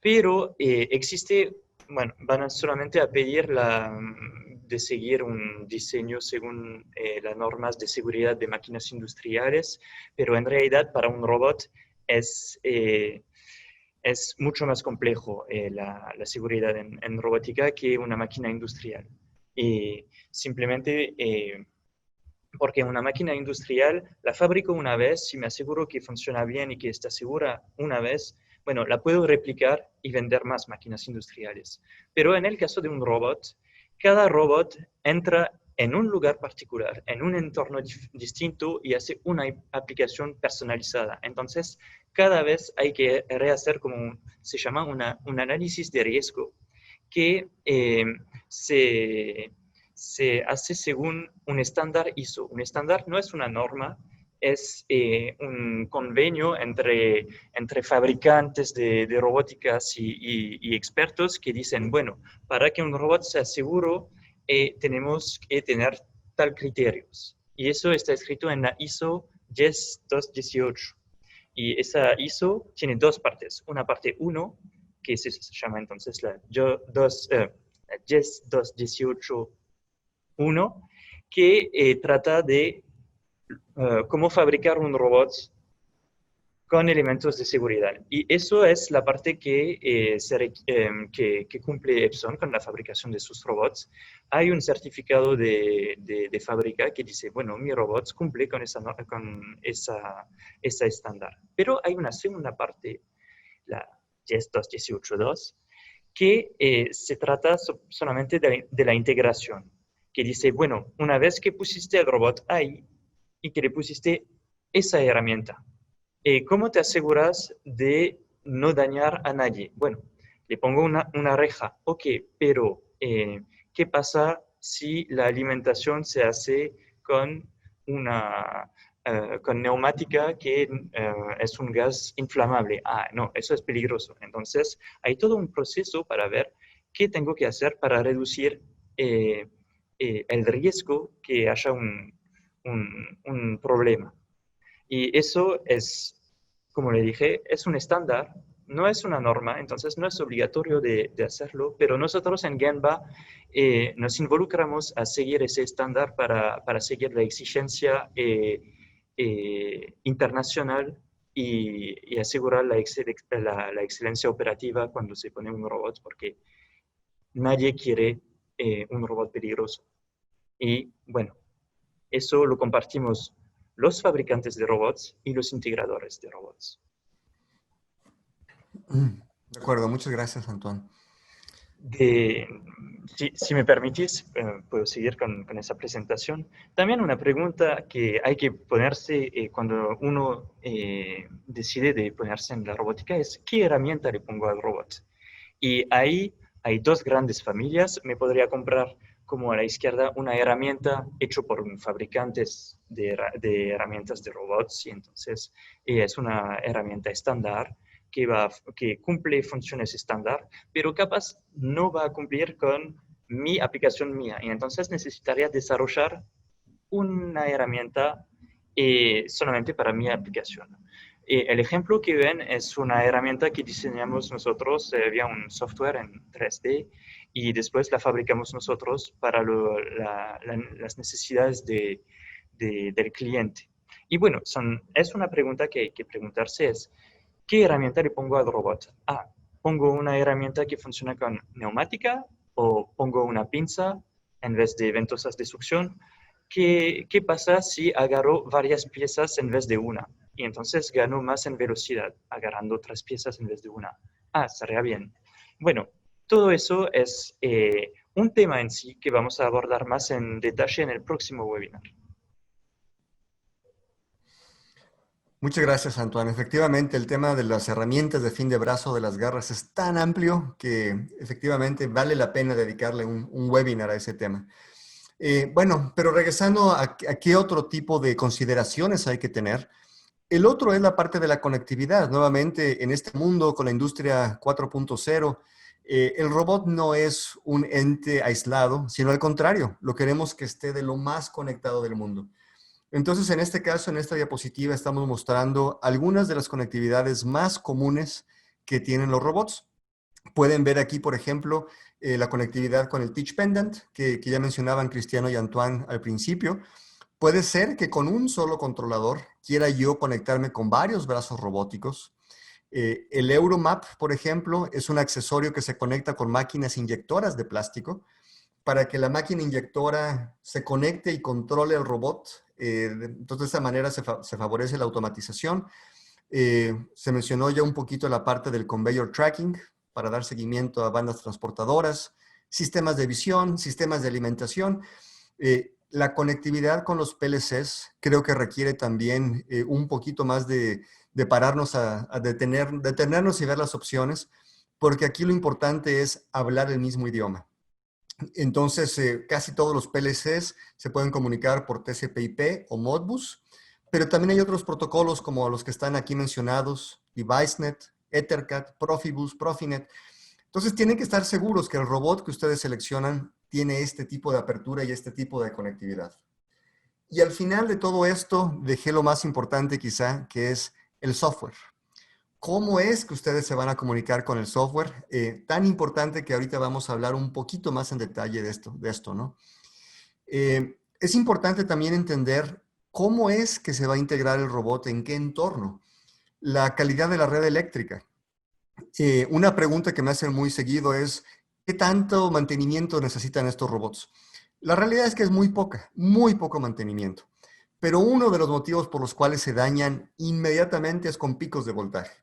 pero existe, bueno, van solamente a pedir de seguir un diseño según las normas de seguridad de máquinas industriales, pero en realidad para un robot es... es mucho más complejo la seguridad en robótica que una máquina industrial. Y simplemente porque una máquina industrial la fabrico una vez, si me aseguro que funciona bien y que está segura una vez, bueno, la puedo replicar y vender más máquinas industriales. Pero en el caso de un robot, cada robot entra en un lugar particular, en un entorno distinto y hace una aplicación personalizada. Entonces, cada vez hay que rehacer como se llama un análisis de riesgo que se hace según un estándar ISO. Un estándar no es una norma, es un convenio entre fabricantes de robóticas y expertos que dicen, bueno, para que un robot sea seguro, tenemos que tener tal criterios. Y eso está escrito en la ISO 10218. Y esa ISO tiene dos partes. Una parte 1, que se llama entonces la 10218.1, que trata de cómo fabricar un robot con elementos de seguridad. Y eso es la parte que cumple Epson con la fabricación de sus robots. Hay un certificado de fábrica que dice, bueno, mi robot cumple con esa estándar. Pero hay una segunda parte, la 10218.2, que se trata solamente de la integración, que dice, bueno, una vez que pusiste el robot ahí y que le pusiste esa herramienta, ¿cómo te aseguras de no dañar a nadie? Bueno, le pongo una reja, ok, pero ¿qué pasa si la alimentación se hace con con neumática que es un gas inflamable? Ah, no, eso es peligroso. Entonces, hay todo un proceso para ver qué tengo que hacer para reducir el riesgo que haya un problema. Y eso es, como le dije, es un estándar, no es una norma, entonces no es obligatorio de hacerlo, pero nosotros en Genba nos involucramos a seguir ese estándar para seguir la exigencia internacional y asegurar la excelencia operativa cuando se pone un robot, porque nadie quiere un robot peligroso. Y bueno, eso lo compartimos los fabricantes de robots y los integradores de robots. De acuerdo, muchas gracias, Antoine. Si me permitís, puedo seguir con esa presentación. También una pregunta que hay que ponerse cuando uno decide de ponerse en la robótica es, ¿qué herramienta le pongo al robot? Y ahí hay dos grandes familias. Me podría comprar como a la izquierda una herramienta hecha por fabricantes de herramientas de robots, y entonces es una herramienta estándar que cumple funciones estándar, pero capaz no va a cumplir con mi aplicación mía. Y entonces necesitaría desarrollar una herramienta solamente para mi aplicación. El ejemplo que ven es una herramienta que diseñamos nosotros vía un software en 3D y después la fabricamos nosotros para las necesidades del cliente. Y bueno, es una pregunta que hay que preguntarse es, ¿qué herramienta le pongo al robot? Ah, ¿pongo una herramienta que funciona con neumática o pongo una pinza en vez de ventosas de succión? ¿Qué pasa si agarro varias piezas en vez de una? Y entonces gano más en velocidad agarrando otras piezas en vez de una. Ah, estaría bien. Bueno, todo eso es un tema en sí que vamos a abordar más en detalle en el próximo webinar. Muchas gracias, Antoine. Efectivamente, el tema de las herramientas de fin de brazo de las garras es tan amplio que efectivamente vale la pena dedicarle un webinar a ese tema. Bueno, pero regresando a qué otro tipo de consideraciones hay que tener. El otro es la parte de la conectividad. Nuevamente, en este mundo con la industria 4.0, el robot no es un ente aislado, sino al contrario, lo queremos que esté de lo más conectado del mundo. Entonces, en este caso, en esta diapositiva, estamos mostrando algunas de las conectividades más comunes que tienen los robots. Pueden ver aquí, por ejemplo, la conectividad con el Teach Pendant, que ya mencionaban Cristiano y Antoine al principio. Puede ser que con un solo controlador quiera yo conectarme con varios brazos robóticos. El Euromap, por ejemplo, es un accesorio que se conecta con máquinas inyectoras de plástico para que la máquina inyectora se conecte y controle el robot. Entonces, de esa manera se favorece la automatización. Se mencionó ya un poquito la parte del conveyor tracking para dar seguimiento a bandas transportadoras, sistemas de visión, sistemas de alimentación. La conectividad con los PLCs creo que requiere también un poquito más de pararnos a detenernos y ver las opciones, porque aquí lo importante es hablar el mismo idioma. Entonces, casi todos los PLCs se pueden comunicar por TCP/IP o Modbus, pero también hay otros protocolos como los que están aquí mencionados, DeviceNet, Ethercat, Profibus, Profinet. Entonces, tienen que estar seguros que el robot que ustedes seleccionan tiene este tipo de apertura y este tipo de conectividad. Y al final de todo esto, dejé lo más importante quizá, que es el software. ¿Cómo es que ustedes se van a comunicar con el software? Tan importante que ahorita vamos a hablar un poquito más en detalle de esto, ¿no? Es importante también entender cómo es que se va a integrar el robot, en qué entorno. La calidad de la red eléctrica. Una pregunta que me hacen muy seguido es, ¿qué tanto mantenimiento necesitan estos robots? La realidad es que es muy poco mantenimiento. Pero uno de los motivos por los cuales se dañan inmediatamente es con picos de voltaje.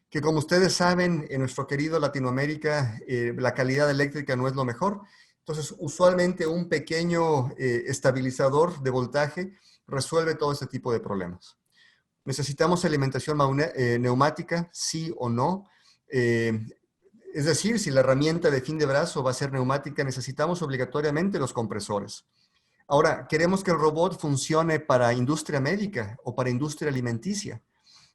Que como ustedes saben, en nuestro querido Latinoamérica, la calidad eléctrica no es lo mejor. Entonces, usualmente un pequeño estabilizador de voltaje resuelve todo este tipo de problemas. ¿Necesitamos alimentación neumática? Sí o no. Es decir, si la herramienta de fin de brazo va a ser neumática, necesitamos obligatoriamente los compresores. Ahora, queremos que el robot funcione para industria médica o para industria alimenticia.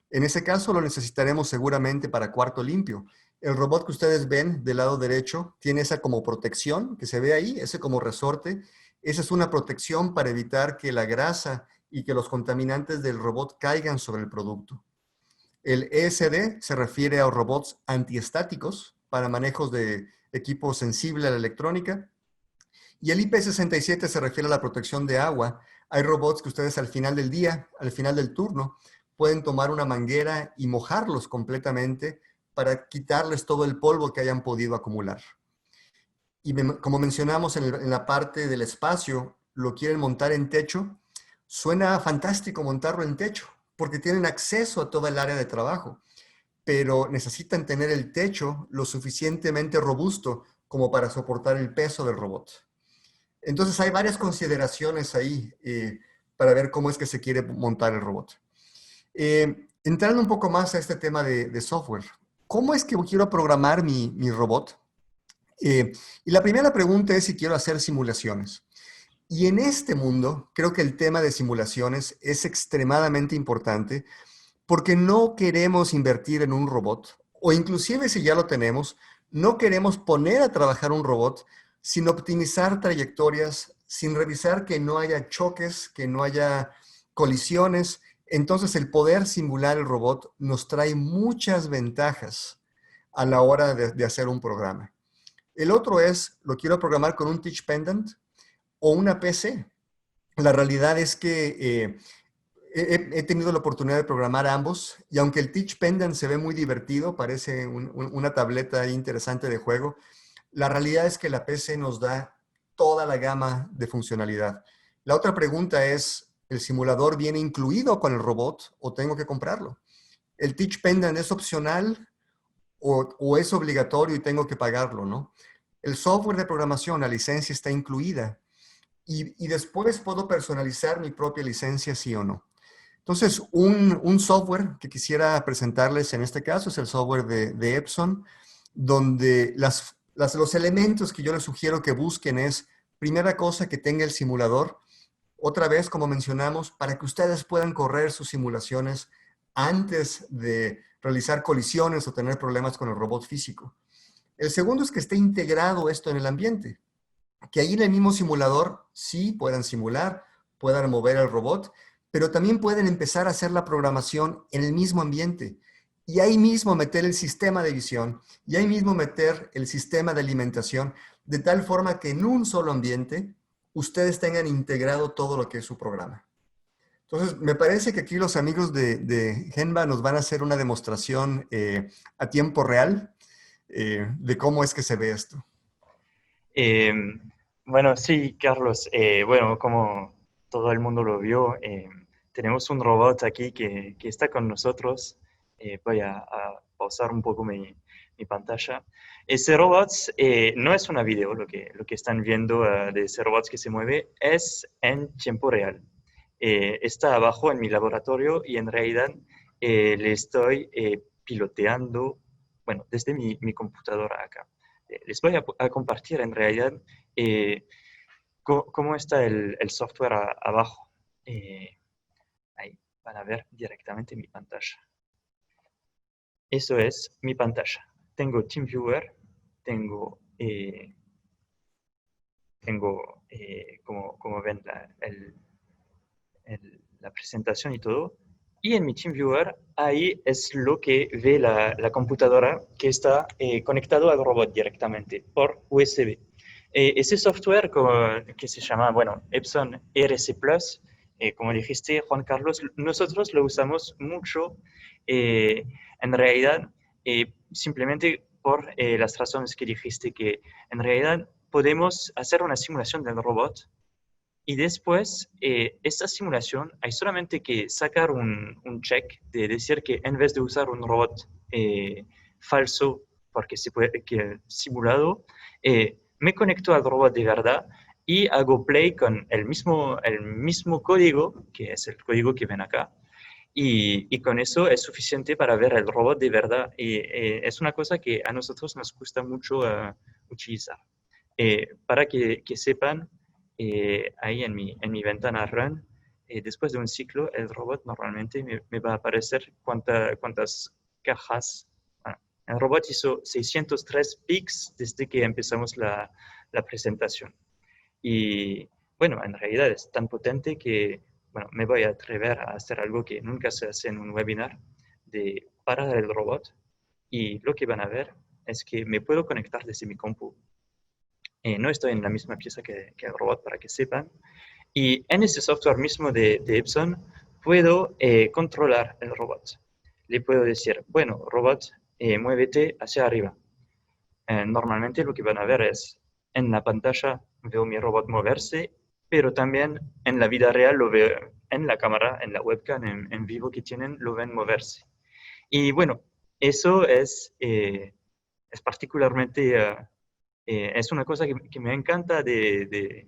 En ese caso lo necesitaremos seguramente para cuarto limpio. El robot que ustedes ven del lado derecho tiene esa como protección que se ve ahí, ese como resorte. Esa es una protección para evitar que la grasa y que los contaminantes del robot caigan sobre el producto. El ESD se refiere a robots antiestáticos para manejos de equipo sensible a la electrónica. Y el IP67 se refiere a la protección de agua. Hay robots que ustedes al final del día, al final del turno, pueden tomar una manguera y mojarlos completamente para quitarles todo el polvo que hayan podido acumular. Y como mencionamos en la parte del espacio, lo quieren montar en techo. Suena fantástico montarlo en techo, porque tienen acceso a toda el área de trabajo, pero necesitan tener el techo lo suficientemente robusto como para soportar el peso del robot. Entonces hay varias consideraciones ahí para ver cómo es que se quiere montar el robot. Entrando un poco más a este tema de software, ¿cómo es que quiero programar mi robot? Y la primera pregunta es si quiero hacer simulaciones. Y en este mundo, creo que el tema de simulaciones es extremadamente importante porque no queremos invertir en un robot, o inclusive si ya lo tenemos, no queremos poner a trabajar un robot sin optimizar trayectorias, sin revisar que no haya choques, que no haya colisiones. Entonces el poder simular el robot nos trae muchas ventajas a la hora de hacer un programa. El otro es, lo quiero programar con un Teach Pendant o una PC. La realidad es que he tenido la oportunidad de programar ambos y aunque el Teach Pendant se ve muy divertido, parece una tableta interesante de juego, la realidad es que la PC nos da toda la gama de funcionalidad. La otra pregunta es, ¿el simulador viene incluido con el robot o tengo que comprarlo? ¿El Teach Pendant es opcional o es obligatorio y tengo que pagarlo, no? El software de programación, la licencia está incluida y después puedo personalizar mi propia licencia, sí o no. Entonces, un software que quisiera presentarles en este caso es el software de Epson, donde los elementos que yo les sugiero que busquen es, primera cosa, que tenga el simulador, otra vez, como mencionamos, para que ustedes puedan correr sus simulaciones antes de realizar colisiones o tener problemas con el robot físico. El segundo es que esté integrado esto en el ambiente, que ahí en el mismo simulador sí puedan simular, puedan mover el robot, pero también pueden empezar a hacer la programación en el mismo ambiente. Y ahí mismo meter el sistema de visión, y ahí mismo meter el sistema de alimentación, de tal forma que en un solo ambiente ustedes tengan integrado todo lo que es su programa. Entonces, me parece que aquí los amigos de Genva nos van a hacer una demostración a tiempo real de cómo es que se ve esto. Bueno, sí, Carlos. Bueno, como todo el mundo lo vio, tenemos un robot aquí que está con nosotros. Voy a pausar un poco mi pantalla. Ese robot no es una video, lo que están viendo de ese robot que se mueve, es en tiempo real. Está abajo en mi laboratorio y en realidad le estoy piloteando, bueno, desde mi computadora acá. Les voy a compartir en realidad cómo está el software abajo. Ahí van a ver directamente mi pantalla. Eso es mi pantalla. Tengo TeamViewer, tengo como ven, la presentación y todo. Y en mi TeamViewer, ahí es lo que ve la computadora que está conectado al robot directamente por USB. Ese software que se llama, bueno, Epson RC Plus, como dijiste, Juan Carlos, nosotros lo usamos mucho, en realidad, simplemente por las razones que dijiste, que en realidad podemos hacer una simulación del robot y después, esta simulación, hay solamente que sacar un check de decir que en vez de usar un robot falso, porque se puede que simulado, me conecto al robot de verdad y hago play con el mismo código, que es el código que ven acá, y con eso es suficiente para ver el robot de verdad. Y es una cosa que a nosotros nos gusta mucho utilizar. Para que sepan, ahí en mi ventana Run, después de un ciclo, el robot normalmente me va a aparecer cuántas cajas. El robot hizo 603 pics desde que empezamos la presentación. Y bueno, en realidad es tan potente que bueno, me voy a atrever a hacer algo que nunca se hace en un webinar, de parar el robot. Y lo que van a ver es que me puedo conectar desde mi compu. No estoy en la misma pieza que el robot, para que sepan. Y en ese software mismo de Epson puedo controlar el robot. Le puedo decir, bueno, robot, muévete hacia arriba. Normalmente lo que van a ver es, en la pantalla veo mi robot moverse, pero también en la vida real lo veo en la cámara, en la webcam, en vivo que tienen, lo ven moverse. Y bueno, eso es particularmente, es una cosa que me encanta de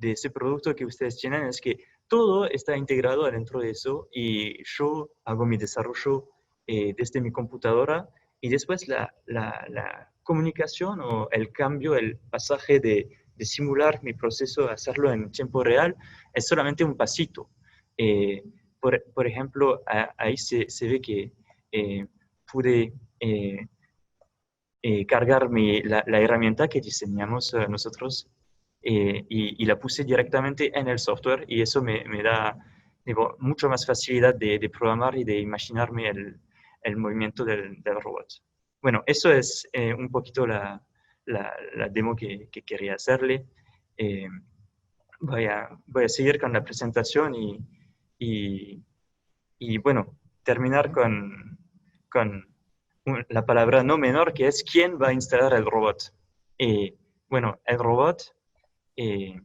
ese producto que ustedes tienen, es que todo está integrado dentro de eso y yo hago mi desarrollo desde mi computadora y después la comunicación o el cambio, el pasaje de simular mi proceso a hacerlo en tiempo real es solamente un pasito. Eh, por ejemplo, ahí se ve que pude cargar la herramienta que diseñamos nosotros y la puse directamente en el software y eso me da digo, mucho más facilidad de programar y de imaginarme el movimiento del robot. Bueno, eso es un poquito la demo que quería hacerle. Eh, voy a seguir con la presentación y, y bueno, terminar con la palabra no menor, que es quién va a instalar el robot. Bueno, el robot eh,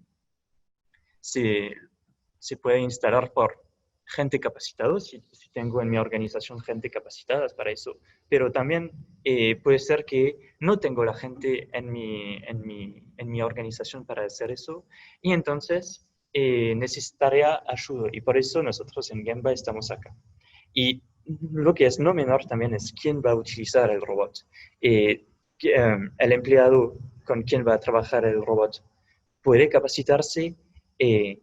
se, se puede instalar por gente capacitada, si tengo en mi organización gente capacitada para eso, pero también puede ser que no tengo la gente en mi organización para hacer eso, y entonces necesitaría ayuda, y por eso nosotros en Gemba estamos acá. Y lo que es no menor también es quién va a utilizar el robot. El empleado con quien va a trabajar el robot puede capacitarse. eh,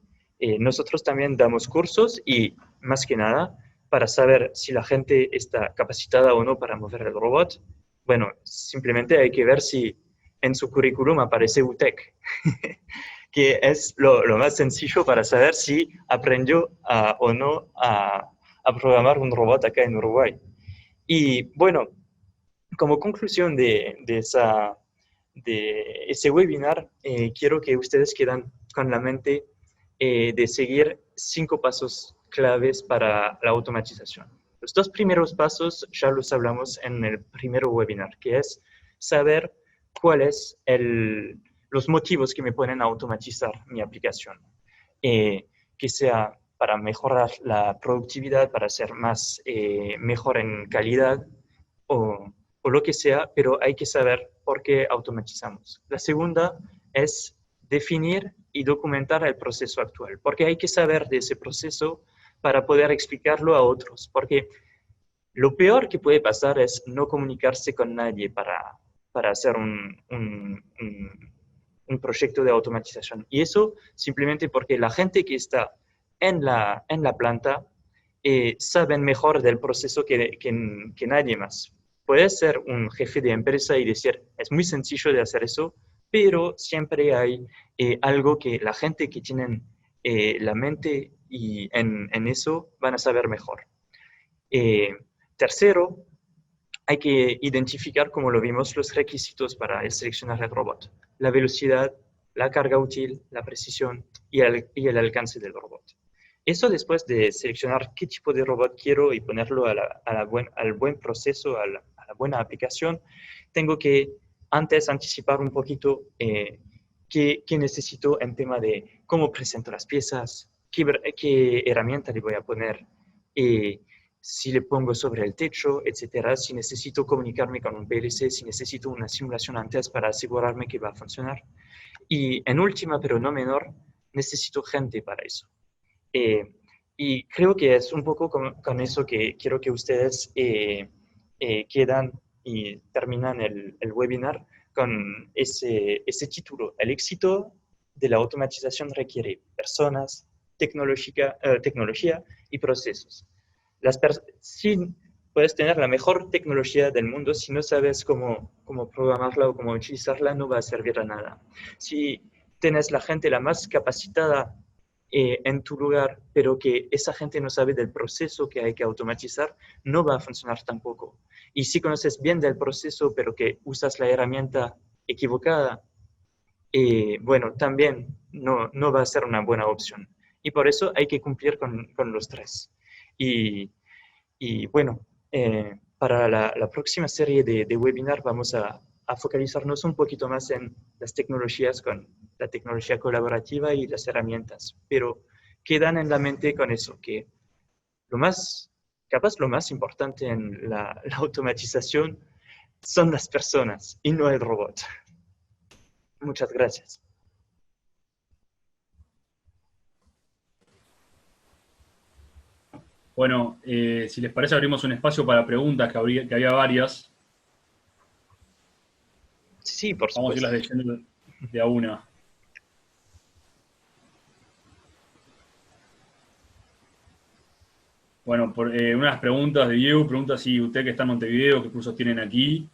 Nosotros también damos cursos y más que nada para saber si la gente está capacitada o no para mover el robot. Bueno, simplemente hay que ver si en su currículum aparece UTEC, que es lo más sencillo para saber si aprendió o no a programar un robot acá en Uruguay. Y bueno, como conclusión de ese webinar, quiero que ustedes queden con la mente de seguir 5 pasos claves para la automatización. Los 2 primeros pasos ya los hablamos en el primer webinar, que es saber cuáles los motivos que me ponen a automatizar mi aplicación. Que sea para mejorar la productividad, para ser mejor en calidad o lo que sea, pero hay que saber por qué automatizamos. La segunda es definir y documentar el proceso actual, porque hay que saber de ese proceso para poder explicarlo a otros, porque lo peor que puede pasar es no comunicarse con nadie para hacer un proyecto de automatización. Y eso simplemente porque la gente que está en la planta saben mejor del proceso que nadie más. Puedes ser un jefe de empresa y decir, es muy sencillo de hacer eso, pero siempre hay algo que la gente que tienen la mente y en eso van a saber mejor. Tercero, hay que identificar, como lo vimos, los requisitos para seleccionar el robot. La velocidad, la carga útil, la precisión y el alcance del robot. Eso después de seleccionar qué tipo de robot quiero y ponerlo al buen proceso, a la buena aplicación, tengo que antes anticipar un poquito qué necesito en tema de cómo presento las piezas, qué herramienta le voy a poner, si le pongo sobre el techo, etcétera, si necesito comunicarme con un PLC, si necesito una simulación antes para asegurarme que va a funcionar. Y en última, pero no menor, necesito gente para eso. Eh, y creo que es un poco con eso que quiero que ustedes quedan y terminan el webinar con ese título. El éxito de la automatización requiere personas, tecnología y procesos. Si puedes tener la mejor tecnología del mundo, si no sabes cómo programarla o cómo utilizarla, no va a servir a nada. Si tienes la gente la más capacitada en tu lugar, pero que esa gente no sabe del proceso que hay que automatizar, no va a funcionar tampoco. Y si conoces bien del proceso, pero que usas la herramienta equivocada, bueno, también no va a ser una buena opción. Y por eso hay que cumplir con los tres. Y, y bueno, para la próxima serie de webinar vamos a focalizarnos un poquito más en las tecnologías con la tecnología colaborativa y las herramientas, pero quedan en la mente con eso, que capaz lo más importante en la automatización son las personas y no el robot. Muchas gracias. Bueno, si les parece, abrimos un espacio para preguntas, que había varias. Sí, por Vamos a supuesto. irlas leyendo de a una. Bueno, unas preguntas de Diego, pregunta si usted que está en Montevideo, qué cursos tienen aquí.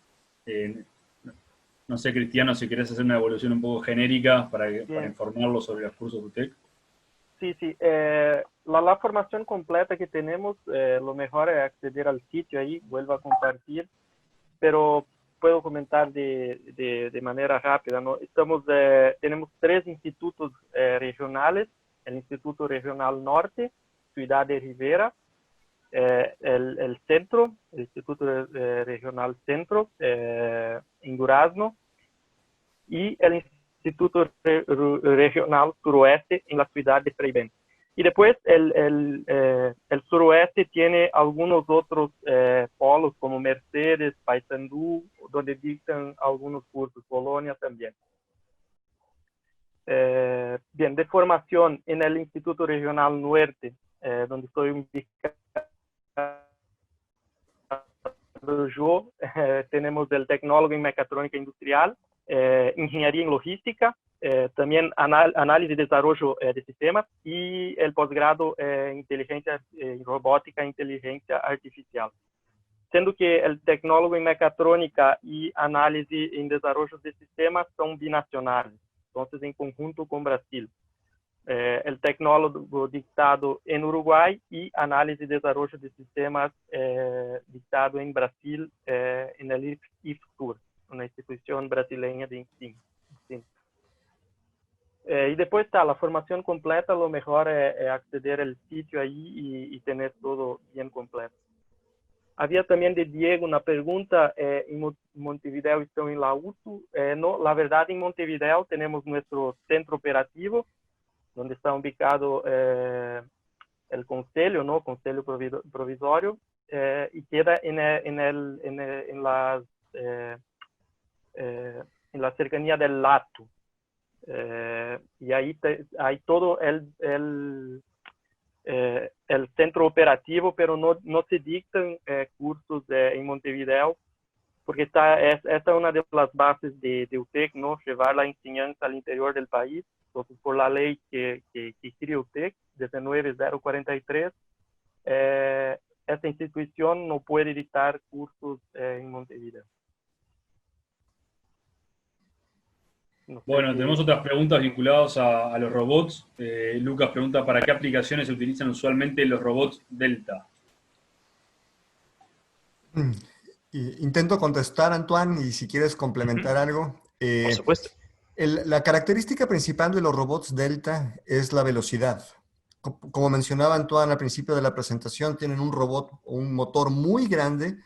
Eh, no sé, Cristiano, si querés hacer una evolución un poco genérica para Bien. informarlo sobre los cursos de UTEC. Sí, sí. La formación completa que tenemos, lo mejor es acceder al sitio ahí, vuelvo a compartir, pero puedo comentar de manera rápida, ¿no? Tenemos 3 institutos regionales: el Instituto Regional Norte, Ciudad de Rivera, el Centro, el Instituto Regional Centro, en Durazno, y el Instituto Regional Suroeste en la ciudad de Frei Bento. Y después el suroeste tiene algunos otros polos como Mercedes, Paysandú, donde dictan algunos cursos, Polonia también. Bien, de formación en el Instituto Regional Norte, donde estoy ubicado yo, tenemos el tecnólogo en mecatrónica industrial, ingeniería en logística, también análisis y desarrollo de sistemas, y el posgrado en inteligencia robótica e inteligencia artificial. Siendo que el tecnólogo en mecatrónica y análisis en desarrollo de sistemas son binacionales, entonces en conjunto con Brasil. El tecnólogo dictado en Uruguay y análisis y desarrollo de sistemas dictado en Brasil, en el IFSUR, una institución brasileña de ensino. Y después está la formación completa, lo mejor es acceder al sitio ahí y tener todo bien completo. Había también de Diego una pregunta, en Montevideo están en la UTU. No, la verdad, en Montevideo tenemos nuestro centro operativo, donde está ubicado el Conselho, ¿no? Conselho Provisorio, y queda en la cercanía del Lato. Y ahí hay todo el centro operativo, pero no se dictan cursos en Montevideo, porque esta es una de las bases de UTEC, ¿no? Llevar la enseñanza al interior del país. Entonces, por la ley que crea UTEC, 19043, esta institución no puede dictar cursos en Montevideo. No Bueno, tenemos otras preguntas vinculadas a los robots. Lucas pregunta, ¿para qué aplicaciones se utilizan usualmente los robots Delta? Intento contestar, Antoine, y si quieres complementar algo. Por supuesto. La característica principal de los robots Delta es la velocidad. Como mencionaba Antoine al principio de la presentación, tienen un robot o un motor muy grande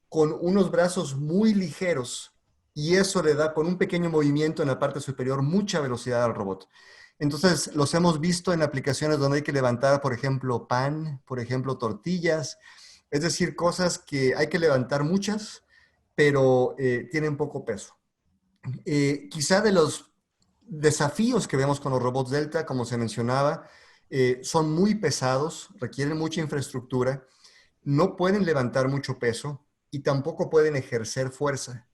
con unos brazos muy ligeros, y eso le da, con un pequeño movimiento en la parte superior, mucha velocidad al robot. Entonces, los hemos visto en aplicaciones donde hay que levantar, por ejemplo, pan, por ejemplo, tortillas, es decir, cosas que hay que levantar muchas, pero tienen poco peso. Quizá desafíos que vemos con los robots Delta, como se mencionaba, son muy pesados, requieren mucha infraestructura, no pueden levantar mucho peso y tampoco pueden ejercer fuerza.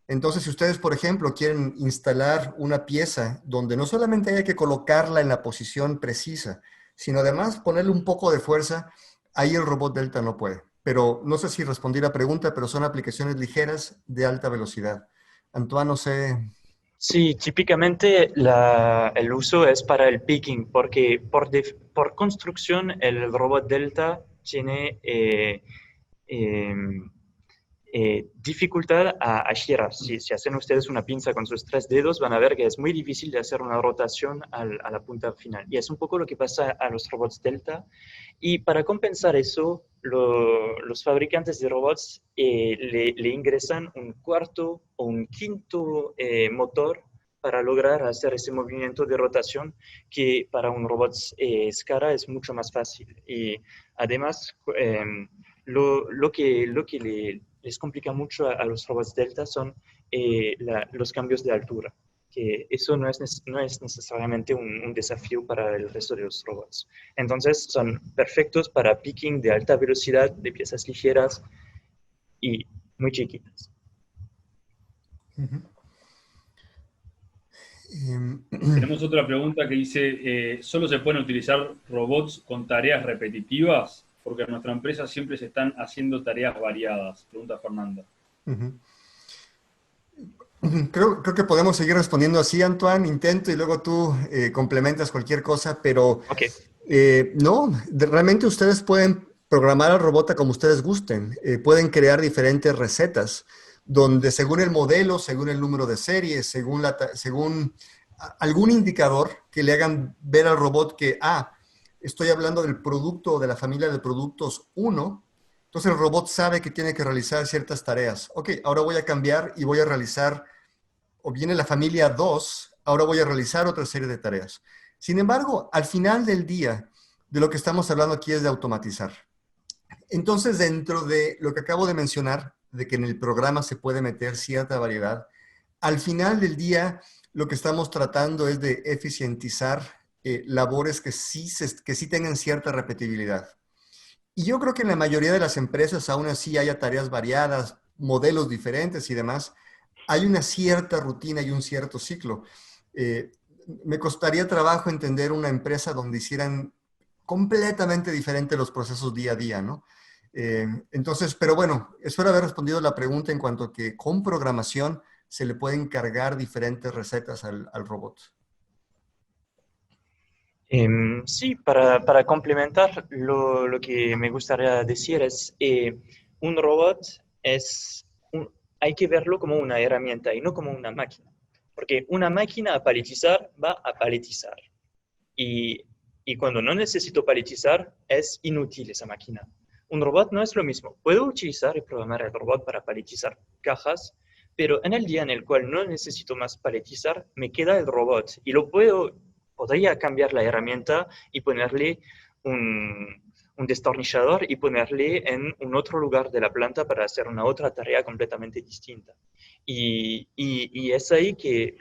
Entonces, si ustedes, por ejemplo, quieren instalar una pieza donde no solamente haya que colocarla en la posición precisa, sino además ponerle un poco de fuerza, ahí el robot Delta no puede. Pero no sé si respondí la pregunta, pero son aplicaciones ligeras de alta velocidad. Antoine, no sé. Sí, típicamente el uso es para el picking, porque por construcción el robot Delta tiene em, dificultad a girar. Si hacen ustedes una pinza con sus 3 dedos, van a ver que es muy difícil de hacer una rotación a la punta final. Y es un poco lo que pasa a los robots Delta. Y para compensar eso, los fabricantes de robots le ingresan un cuarto o un quinto motor para lograr hacer ese movimiento de rotación que para un robot Scara es mucho más fácil. Y además, lo que les complica mucho a los robots Delta son los cambios de altura, que eso no es necesariamente un desafío para el resto de los robots. Entonces son perfectos para picking de alta velocidad, de piezas ligeras y muy chiquitas. Tenemos otra pregunta que dice, ¿solo se pueden utilizar robots con tareas repetitivas? Porque en nuestra empresa siempre se están haciendo tareas variadas. Pregunta Fernanda. Creo que podemos seguir respondiendo así, Antoine. Intento y luego tú complementas cualquier cosa, pero Ok. no, realmente ustedes pueden programar al robot como ustedes gusten. Pueden crear diferentes recetas donde según el modelo, según el número de serie, según algún indicador que le hagan ver al robot que, estoy hablando del producto o de la familia de productos 1, entonces el robot sabe que tiene que realizar ciertas tareas. Ok, ahora voy a cambiar y voy a realizar, o viene la familia 2, ahora voy a realizar otra serie de tareas. Sin embargo, al final del día, de lo que estamos hablando aquí es de automatizar. Entonces, dentro de lo que acabo de mencionar, de que en el programa se puede meter cierta variedad, al final del día lo que estamos tratando es de eficientizar labores que sí tengan cierta repetibilidad. Y yo creo que en la mayoría de las empresas, aún así haya tareas variadas, modelos diferentes y demás, hay una cierta rutina y un cierto ciclo. Eh, Me costaría trabajo entender una empresa donde hicieran completamente diferente los procesos día a día, ¿no? Entonces, pero bueno, espero haber respondido la pregunta en cuanto a que con programación se le pueden cargar diferentes recetas al robot. Sí, para complementar, lo que me gustaría decir es, un robot hay que verlo como una herramienta y no como una máquina. Porque una máquina a paletizar va a paletizar. Y, y cuando no necesito paletizar, es inútil esa máquina. Un robot no es lo mismo. Puedo utilizar y programar el robot para paletizar cajas, pero en el día en el cual no necesito más paletizar, me queda el robot y podría cambiar la herramienta y ponerle un destornillador y ponerle en un otro lugar de la planta para hacer una otra tarea completamente distinta. Y es ahí que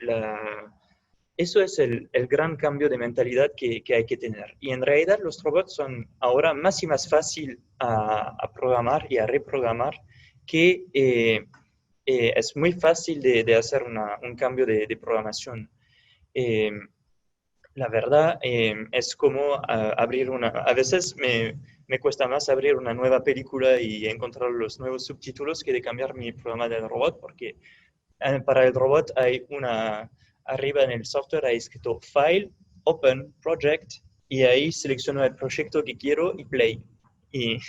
eso es el gran cambio de mentalidad que hay que tener. Y en realidad los robots son ahora más y más fácil a programar y a reprogramar que es muy fácil de hacer un cambio de programación. Eh, la verdad es como abrir a veces me cuesta más abrir una nueva película y encontrar los nuevos subtítulos que de cambiar mi programa del robot, porque para el robot arriba en el software hay escrito File, Open, Project, y ahí selecciono el proyecto que quiero y Play. Y,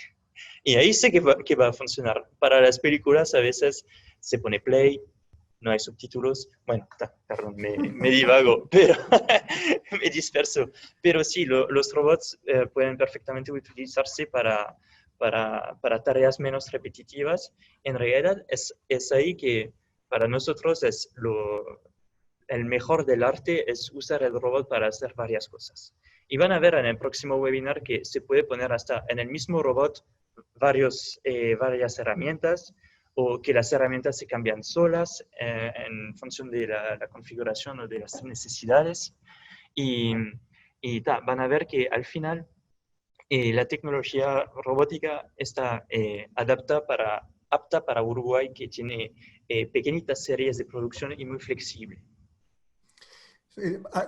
y ahí sé que va a funcionar. Para las películas a veces se pone Play, no hay subtítulos. Bueno, perdón, me divago, pero me disperso. Pero sí, los robots pueden perfectamente utilizarse para tareas menos repetitivas. En realidad es ahí que para nosotros el mejor del arte es usar el robot para hacer varias cosas. Y van a ver en el próximo webinar que se puede poner hasta en el mismo robot varias herramientas o que las herramientas se cambian solas en función de la configuración o de las necesidades. Y, van a ver que al final la tecnología robótica está apta para Uruguay, que tiene pequeñitas series de producción y muy flexible.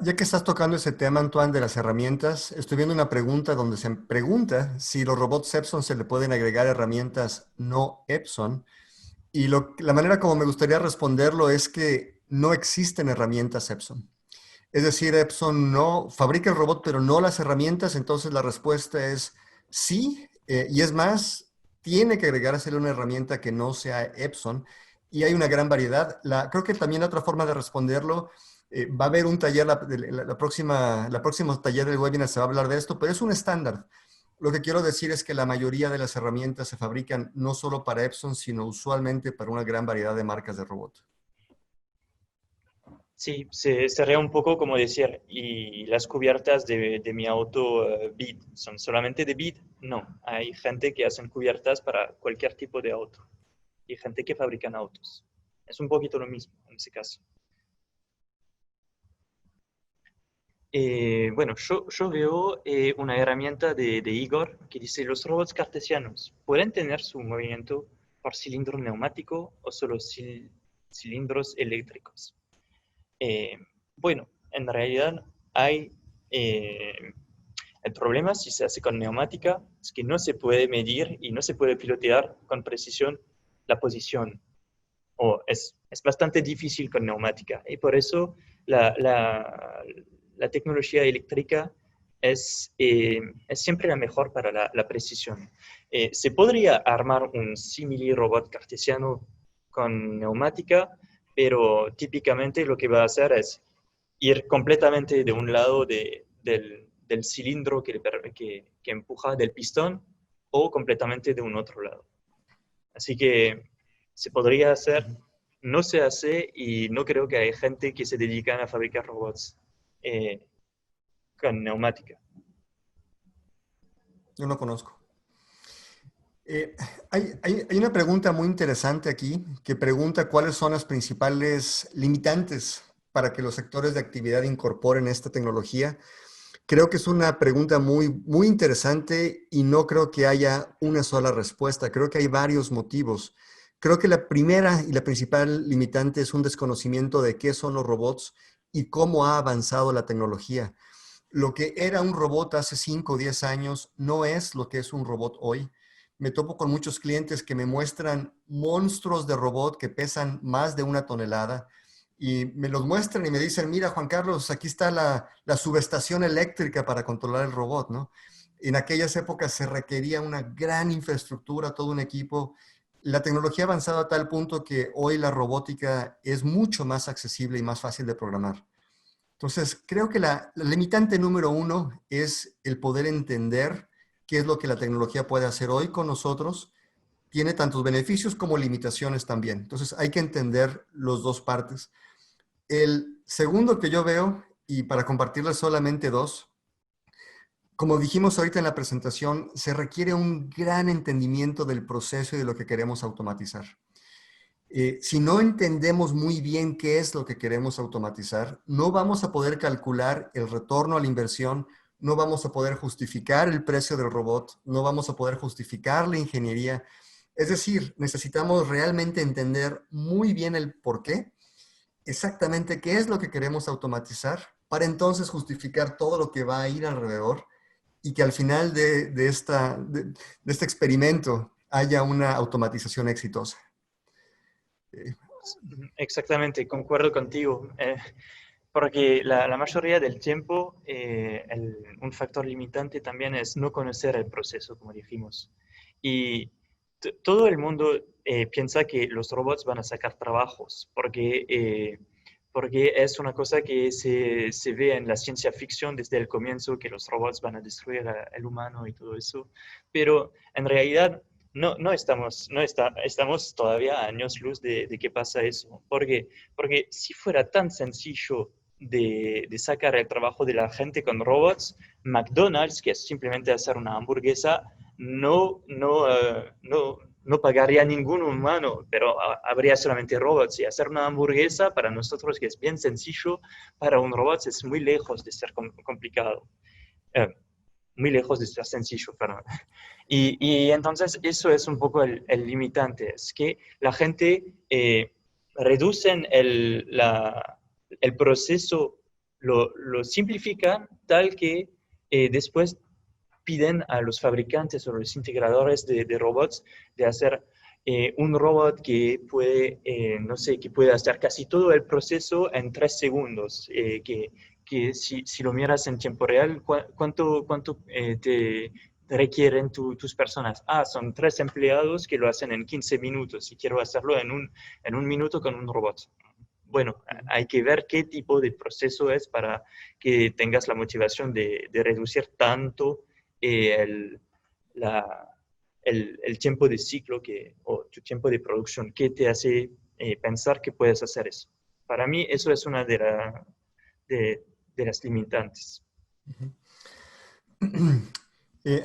Ya que estás tocando ese tema, Antoine, de las herramientas, estoy viendo una pregunta donde se pregunta si los robots Epson se le pueden agregar herramientas no Epson. Y la manera como me gustaría responderlo es que no existen herramientas Epson. Es decir, Epson no fabrica el robot, pero no las herramientas. Entonces la respuesta es sí. Y es más, tiene que agregársele una herramienta que no sea Epson. Y hay una gran variedad. Creo que también otra forma de responderlo, va a haber un taller, la próxima taller del webinar se va a hablar de esto, pero es un estándar. Lo que quiero decir es que la mayoría de las herramientas se fabrican no solo para Epson, sino usualmente para una gran variedad de marcas de robot. Sí, sería un poco como decir, ¿y las cubiertas de mi auto BID son solamente de BID? No, hay gente que hacen cubiertas para cualquier tipo de auto y gente que fabrican autos. Es un poquito lo mismo en ese caso. Bueno, yo veo una herramienta de Igor que dice: los robots cartesianos pueden tener su movimiento por cilindro neumático o solo cilindros eléctricos. Bueno, en realidad el problema si se hace con neumática es que no se puede medir y no se puede pilotear con precisión la posición. O es bastante difícil con neumática. Y por eso la tecnología eléctrica es siempre la mejor para la precisión. Se podría armar un simili robot cartesiano con neumática, pero típicamente lo que va a hacer es ir completamente de un lado del cilindro que empuja del pistón o completamente de un otro lado. Así que se podría hacer, no se hace y no creo que hay gente que se dedica a fabricar robots con neumática. Yo no conozco. Hay una pregunta muy interesante aquí que pregunta cuáles son las principales limitantes para que los sectores de actividad incorporen esta tecnología. Creo que es una pregunta muy, muy interesante y no creo que haya una sola respuesta. Creo que hay varios motivos. Creo que la primera y la principal limitante es un desconocimiento de qué son los robots y cómo ha avanzado la tecnología. Lo que era un robot hace 5 o 10 años no es lo que es un robot hoy. Me topo con muchos clientes que me muestran monstruos de robot que pesan más de 1 tonelada y me los muestran y me dicen: mira, Juan Carlos, aquí está la subestación eléctrica para controlar el robot, ¿no? En aquellas épocas se requería una gran infraestructura, todo un equipo. La tecnología ha avanzado a tal punto que hoy la robótica es mucho más accesible y más fácil de programar. Entonces, creo que la limitante número 1 es el poder entender qué es lo que la tecnología puede hacer hoy con nosotros. Tiene tantos beneficios como limitaciones también. Entonces, hay que entender las dos partes. El segundo que yo veo, y para compartirles solamente 2, como dijimos ahorita en la presentación, se requiere un gran entendimiento del proceso y de lo que queremos automatizar. Si no entendemos muy bien qué es lo que queremos automatizar, no vamos a poder calcular el retorno a la inversión, no vamos a poder justificar el precio del robot, no vamos a poder justificar la ingeniería. Es decir, necesitamos realmente entender muy bien el por qué, exactamente qué es lo que queremos automatizar, para entonces justificar todo lo que va a ir alrededor y que al final de este experimento haya una automatización exitosa. Exactamente, concuerdo contigo. Porque la mayoría del tiempo un factor limitante también es no conocer el proceso, como dijimos. Y todo el mundo piensa que los robots van a sacar trabajos, porque es una cosa que se ve en la ciencia ficción desde el comienzo, que los robots van a destruir al humano y todo eso. Pero en realidad estamos todavía a años luz de que pasa eso. Porque si fuera tan sencillo de sacar el trabajo de la gente con robots, McDonald's, que es simplemente hacer una hamburguesa, no no pagaría ningún humano, pero habría solamente robots. Y hacer una hamburguesa para nosotros, que es bien sencillo, para un robot es muy lejos de ser complicado. Muy lejos de ser sencillo, perdón. Y entonces eso es un poco el limitante, es que la gente reducen el proceso, lo simplifican tal que después piden a los fabricantes o los integradores de robots de hacer un robot que puede, no sé, que puede hacer casi todo el proceso en 3 segundos, que si lo miras en tiempo real, ¿cuánto te requieren tus personas? Son 3 empleados que lo hacen en 15 minutos y quiero hacerlo en un minuto con un robot. Bueno, hay que ver qué tipo de proceso es para que tengas la motivación de reducir tanto el, el tiempo de ciclo o tu tiempo de producción, que te hace pensar que puedes hacer eso. Para mí eso es una de las limitantes.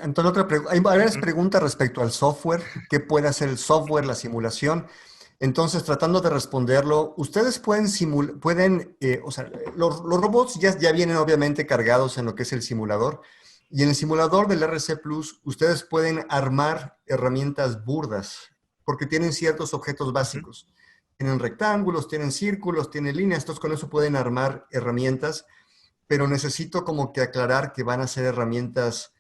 Antonio, hay varias preguntas respecto al software. ¿Qué puede hacer el software, la simulación? Entonces, tratando de responderlo, ustedes pueden o sea, los robots ya vienen obviamente cargados en lo que es el simulador. Y en el simulador del RC Plus, ustedes pueden armar herramientas burdas, porque tienen ciertos objetos básicos. Tienen rectángulos, tienen círculos, tienen líneas, entonces con eso pueden armar herramientas, pero necesito como que aclarar que van a ser herramientas,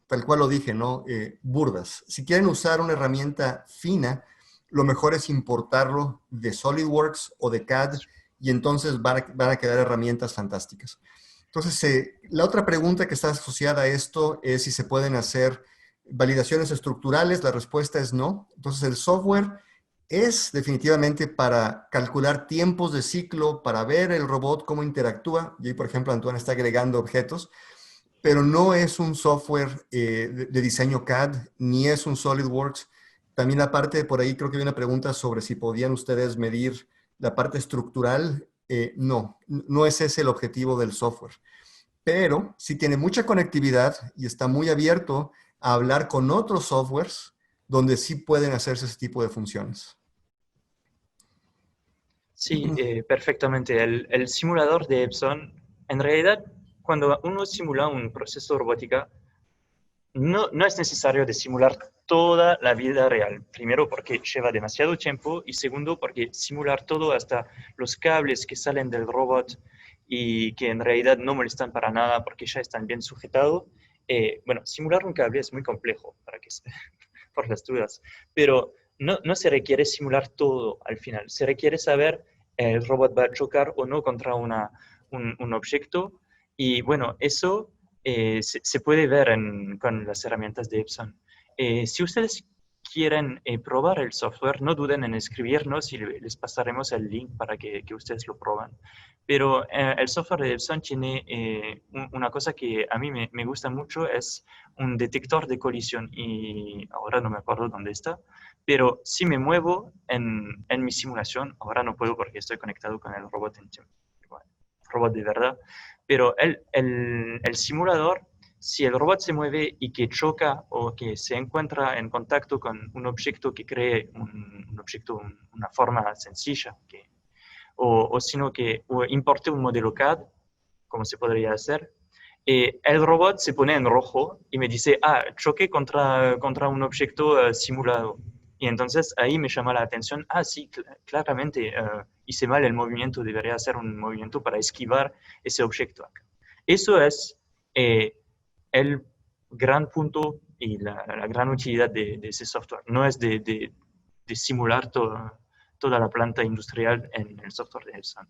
tal cual lo dije, ¿no? Burdas. Si quieren usar una herramienta fina, lo mejor es importarlo de SolidWorks o de CAD, y entonces van a quedar herramientas fantásticas. Entonces, la otra pregunta que está asociada a esto es si se pueden hacer validaciones estructurales. La respuesta es no. Entonces, el software es definitivamente para calcular tiempos de ciclo, para ver el robot cómo interactúa. Y ahí, por ejemplo, Antoine está agregando objetos, pero no es un software de diseño CAD, ni es un SolidWorks. También aparte, por ahí creo que hay una pregunta sobre si podían ustedes medir la parte estructural. No es ese el objetivo del software. Pero sí tiene mucha conectividad y está muy abierto a hablar con otros softwares donde sí pueden hacerse ese tipo de funciones. Sí, perfectamente. El simulador de Epson, en realidad, cuando uno simula un proceso robótica, no es necesario de simular toda la vida real. Primero, porque lleva demasiado tiempo, y segundo, porque simular todo, hasta los cables que salen del robot y que en realidad no molestan para nada porque ya están bien sujetados. Bueno, simular un cable es muy complejo, por las dudas, pero no se requiere simular todo al final. Se requiere saber el robot va a chocar o no contra un objeto, y bueno, eso se puede ver con las herramientas de Epson. Si ustedes quieren probar el software, no duden en escribirnos y les pasaremos el link para que ustedes lo prueben. Pero el software de Epson tiene una cosa que a mí me gusta mucho, es un detector de colisión, y ahora no me acuerdo dónde está, pero si me muevo en mi simulación, ahora no puedo porque estoy conectado con el robot, robot de verdad, pero el simulador, si el robot se mueve y que choca o que se encuentra en contacto con un objeto que cree un objeto, una forma sencilla, o sino que importe un modelo CAD, como se podría hacer, el robot se pone en rojo y me dice, choqué contra un objeto simulado. Y entonces ahí me llama la atención, sí, claramente hice mal el movimiento, debería hacer un movimiento para esquivar ese objeto acá. Eso es el gran punto y la gran utilidad de ese software. No es de simular toda la planta industrial en el software de Epson.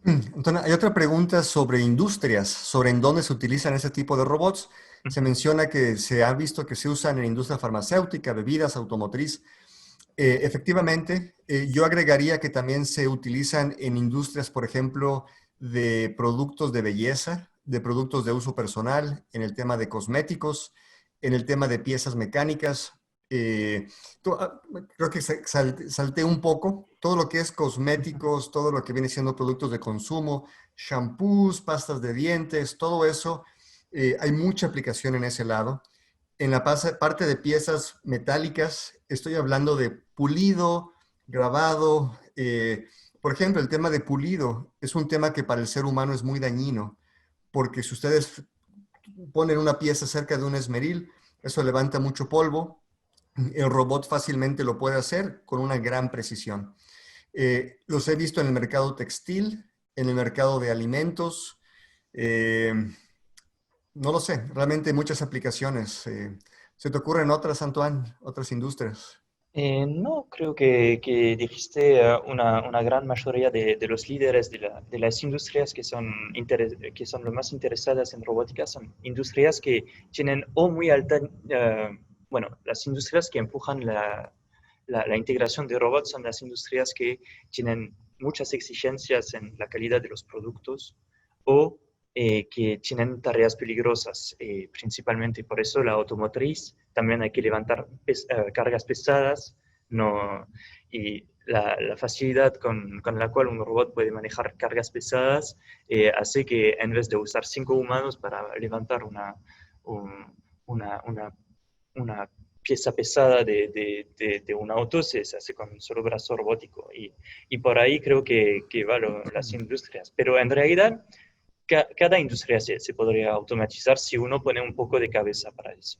Entonces, hay otra pregunta sobre industrias, sobre en dónde se utilizan ese tipo de robots. Se menciona que se ha visto que se usan en industria farmacéutica, bebidas, automotriz. Efectivamente, yo agregaría que también se utilizan en industrias, por ejemplo, de productos de belleza, de productos de uso personal, en el tema de cosméticos, en el tema de piezas mecánicas. Creo que salté un poco. Todo lo que es cosméticos, todo lo que viene siendo productos de consumo, shampoos, pastas de dientes, todo eso, hay mucha aplicación en ese lado. en la parte de piezas metálicas, estoy hablando de pulido, grabado. Por ejemplo, el tema de pulido es un tema que para el ser humano es muy dañino, porque si ustedes ponen una pieza cerca de un esmeril, eso levanta mucho polvo. El robot fácilmente lo puede hacer con una gran precisión. Los he visto en el mercado textil, en el mercado de alimentos. No lo sé, realmente hay muchas aplicaciones. ¿Se te ocurren otras, Antoine, otras industrias? No, creo que dijiste una gran mayoría de los líderes de las industrias que son lo más interesadas en robótica, son industrias que tienen o muy alta, bueno, las industrias que empujan la integración de robots son las industrias que tienen muchas exigencias en la calidad de los productos o que tienen tareas peligrosas, principalmente por eso la automotriz, también hay que levantar cargas pesadas, no, y la facilidad con la cual un robot puede manejar cargas pesadas hace que en vez de usar 5 humanos para levantar una, una, una pieza pesada de un auto, se hace con un solo brazo robótico. Y por ahí creo que van las industrias. Pero en realidad cada industria se podría automatizar si uno pone un poco de cabeza para eso.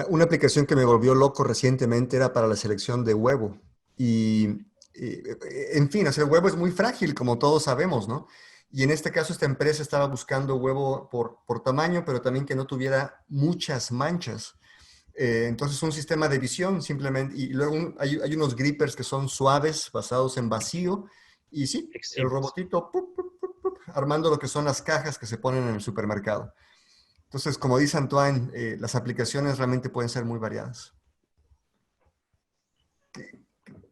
Una aplicación que me volvió loco recientemente era para la selección de huevo. Y, en fin, o sea, el huevo es muy frágil, como todos sabemos, ¿no? Y en este caso, esta empresa estaba buscando huevo por tamaño, pero también que no tuviera muchas manchas. Entonces, un sistema de visión simplemente, y luego hay unos grippers que son suaves, basados en vacío, y sí, el Flexibles. robotito armando lo que son las cajas que se ponen en el supermercado. Entonces, como dice Antoine, las aplicaciones realmente pueden ser muy variadas.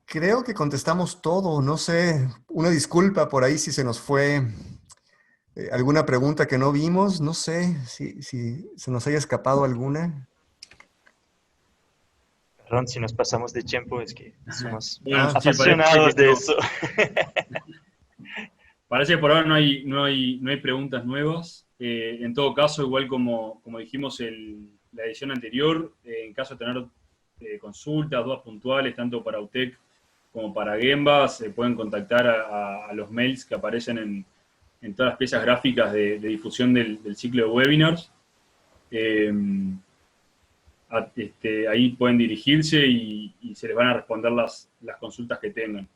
Creo que contestamos todo, no sé, una disculpa por ahí si se nos fue alguna pregunta que no vimos, no sé si se nos haya escapado alguna. Perdón si nos pasamos de tiempo, es que somos Bueno, Ah, sí, parece apasionados que de no. eso. Parece que por ahora no hay preguntas nuevas. En todo caso, igual como dijimos en la edición anterior, en caso de tener consultas, dudas puntuales, tanto para UTEC como para Gemba, se pueden contactar a los mails que aparecen en todas las piezas gráficas de difusión del ciclo de webinars. Ahí pueden dirigirse y se les van a responder las consultas que tengan.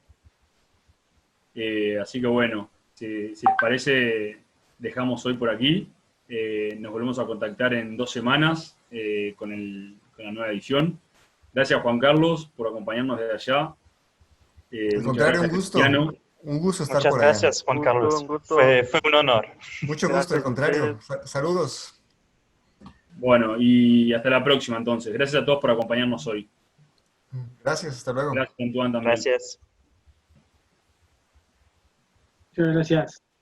Así que bueno, si les parece, dejamos hoy por aquí. Nos volvemos a contactar en 2 semanas con la nueva edición. Gracias, Juan Carlos, por acompañarnos desde allá. al Muchas contrario, gracias, Cristiano. un gusto estar Muchas por allá. gracias, Juan Carlos. Un gusto. Fue un honor. Mucho gusto, al Gracias a contrario. ustedes. Saludos. Bueno, y hasta la próxima entonces. Gracias a todos por acompañarnos hoy. Gracias, hasta luego. Gracias, Antoine, también. Gracias. Muchas gracias.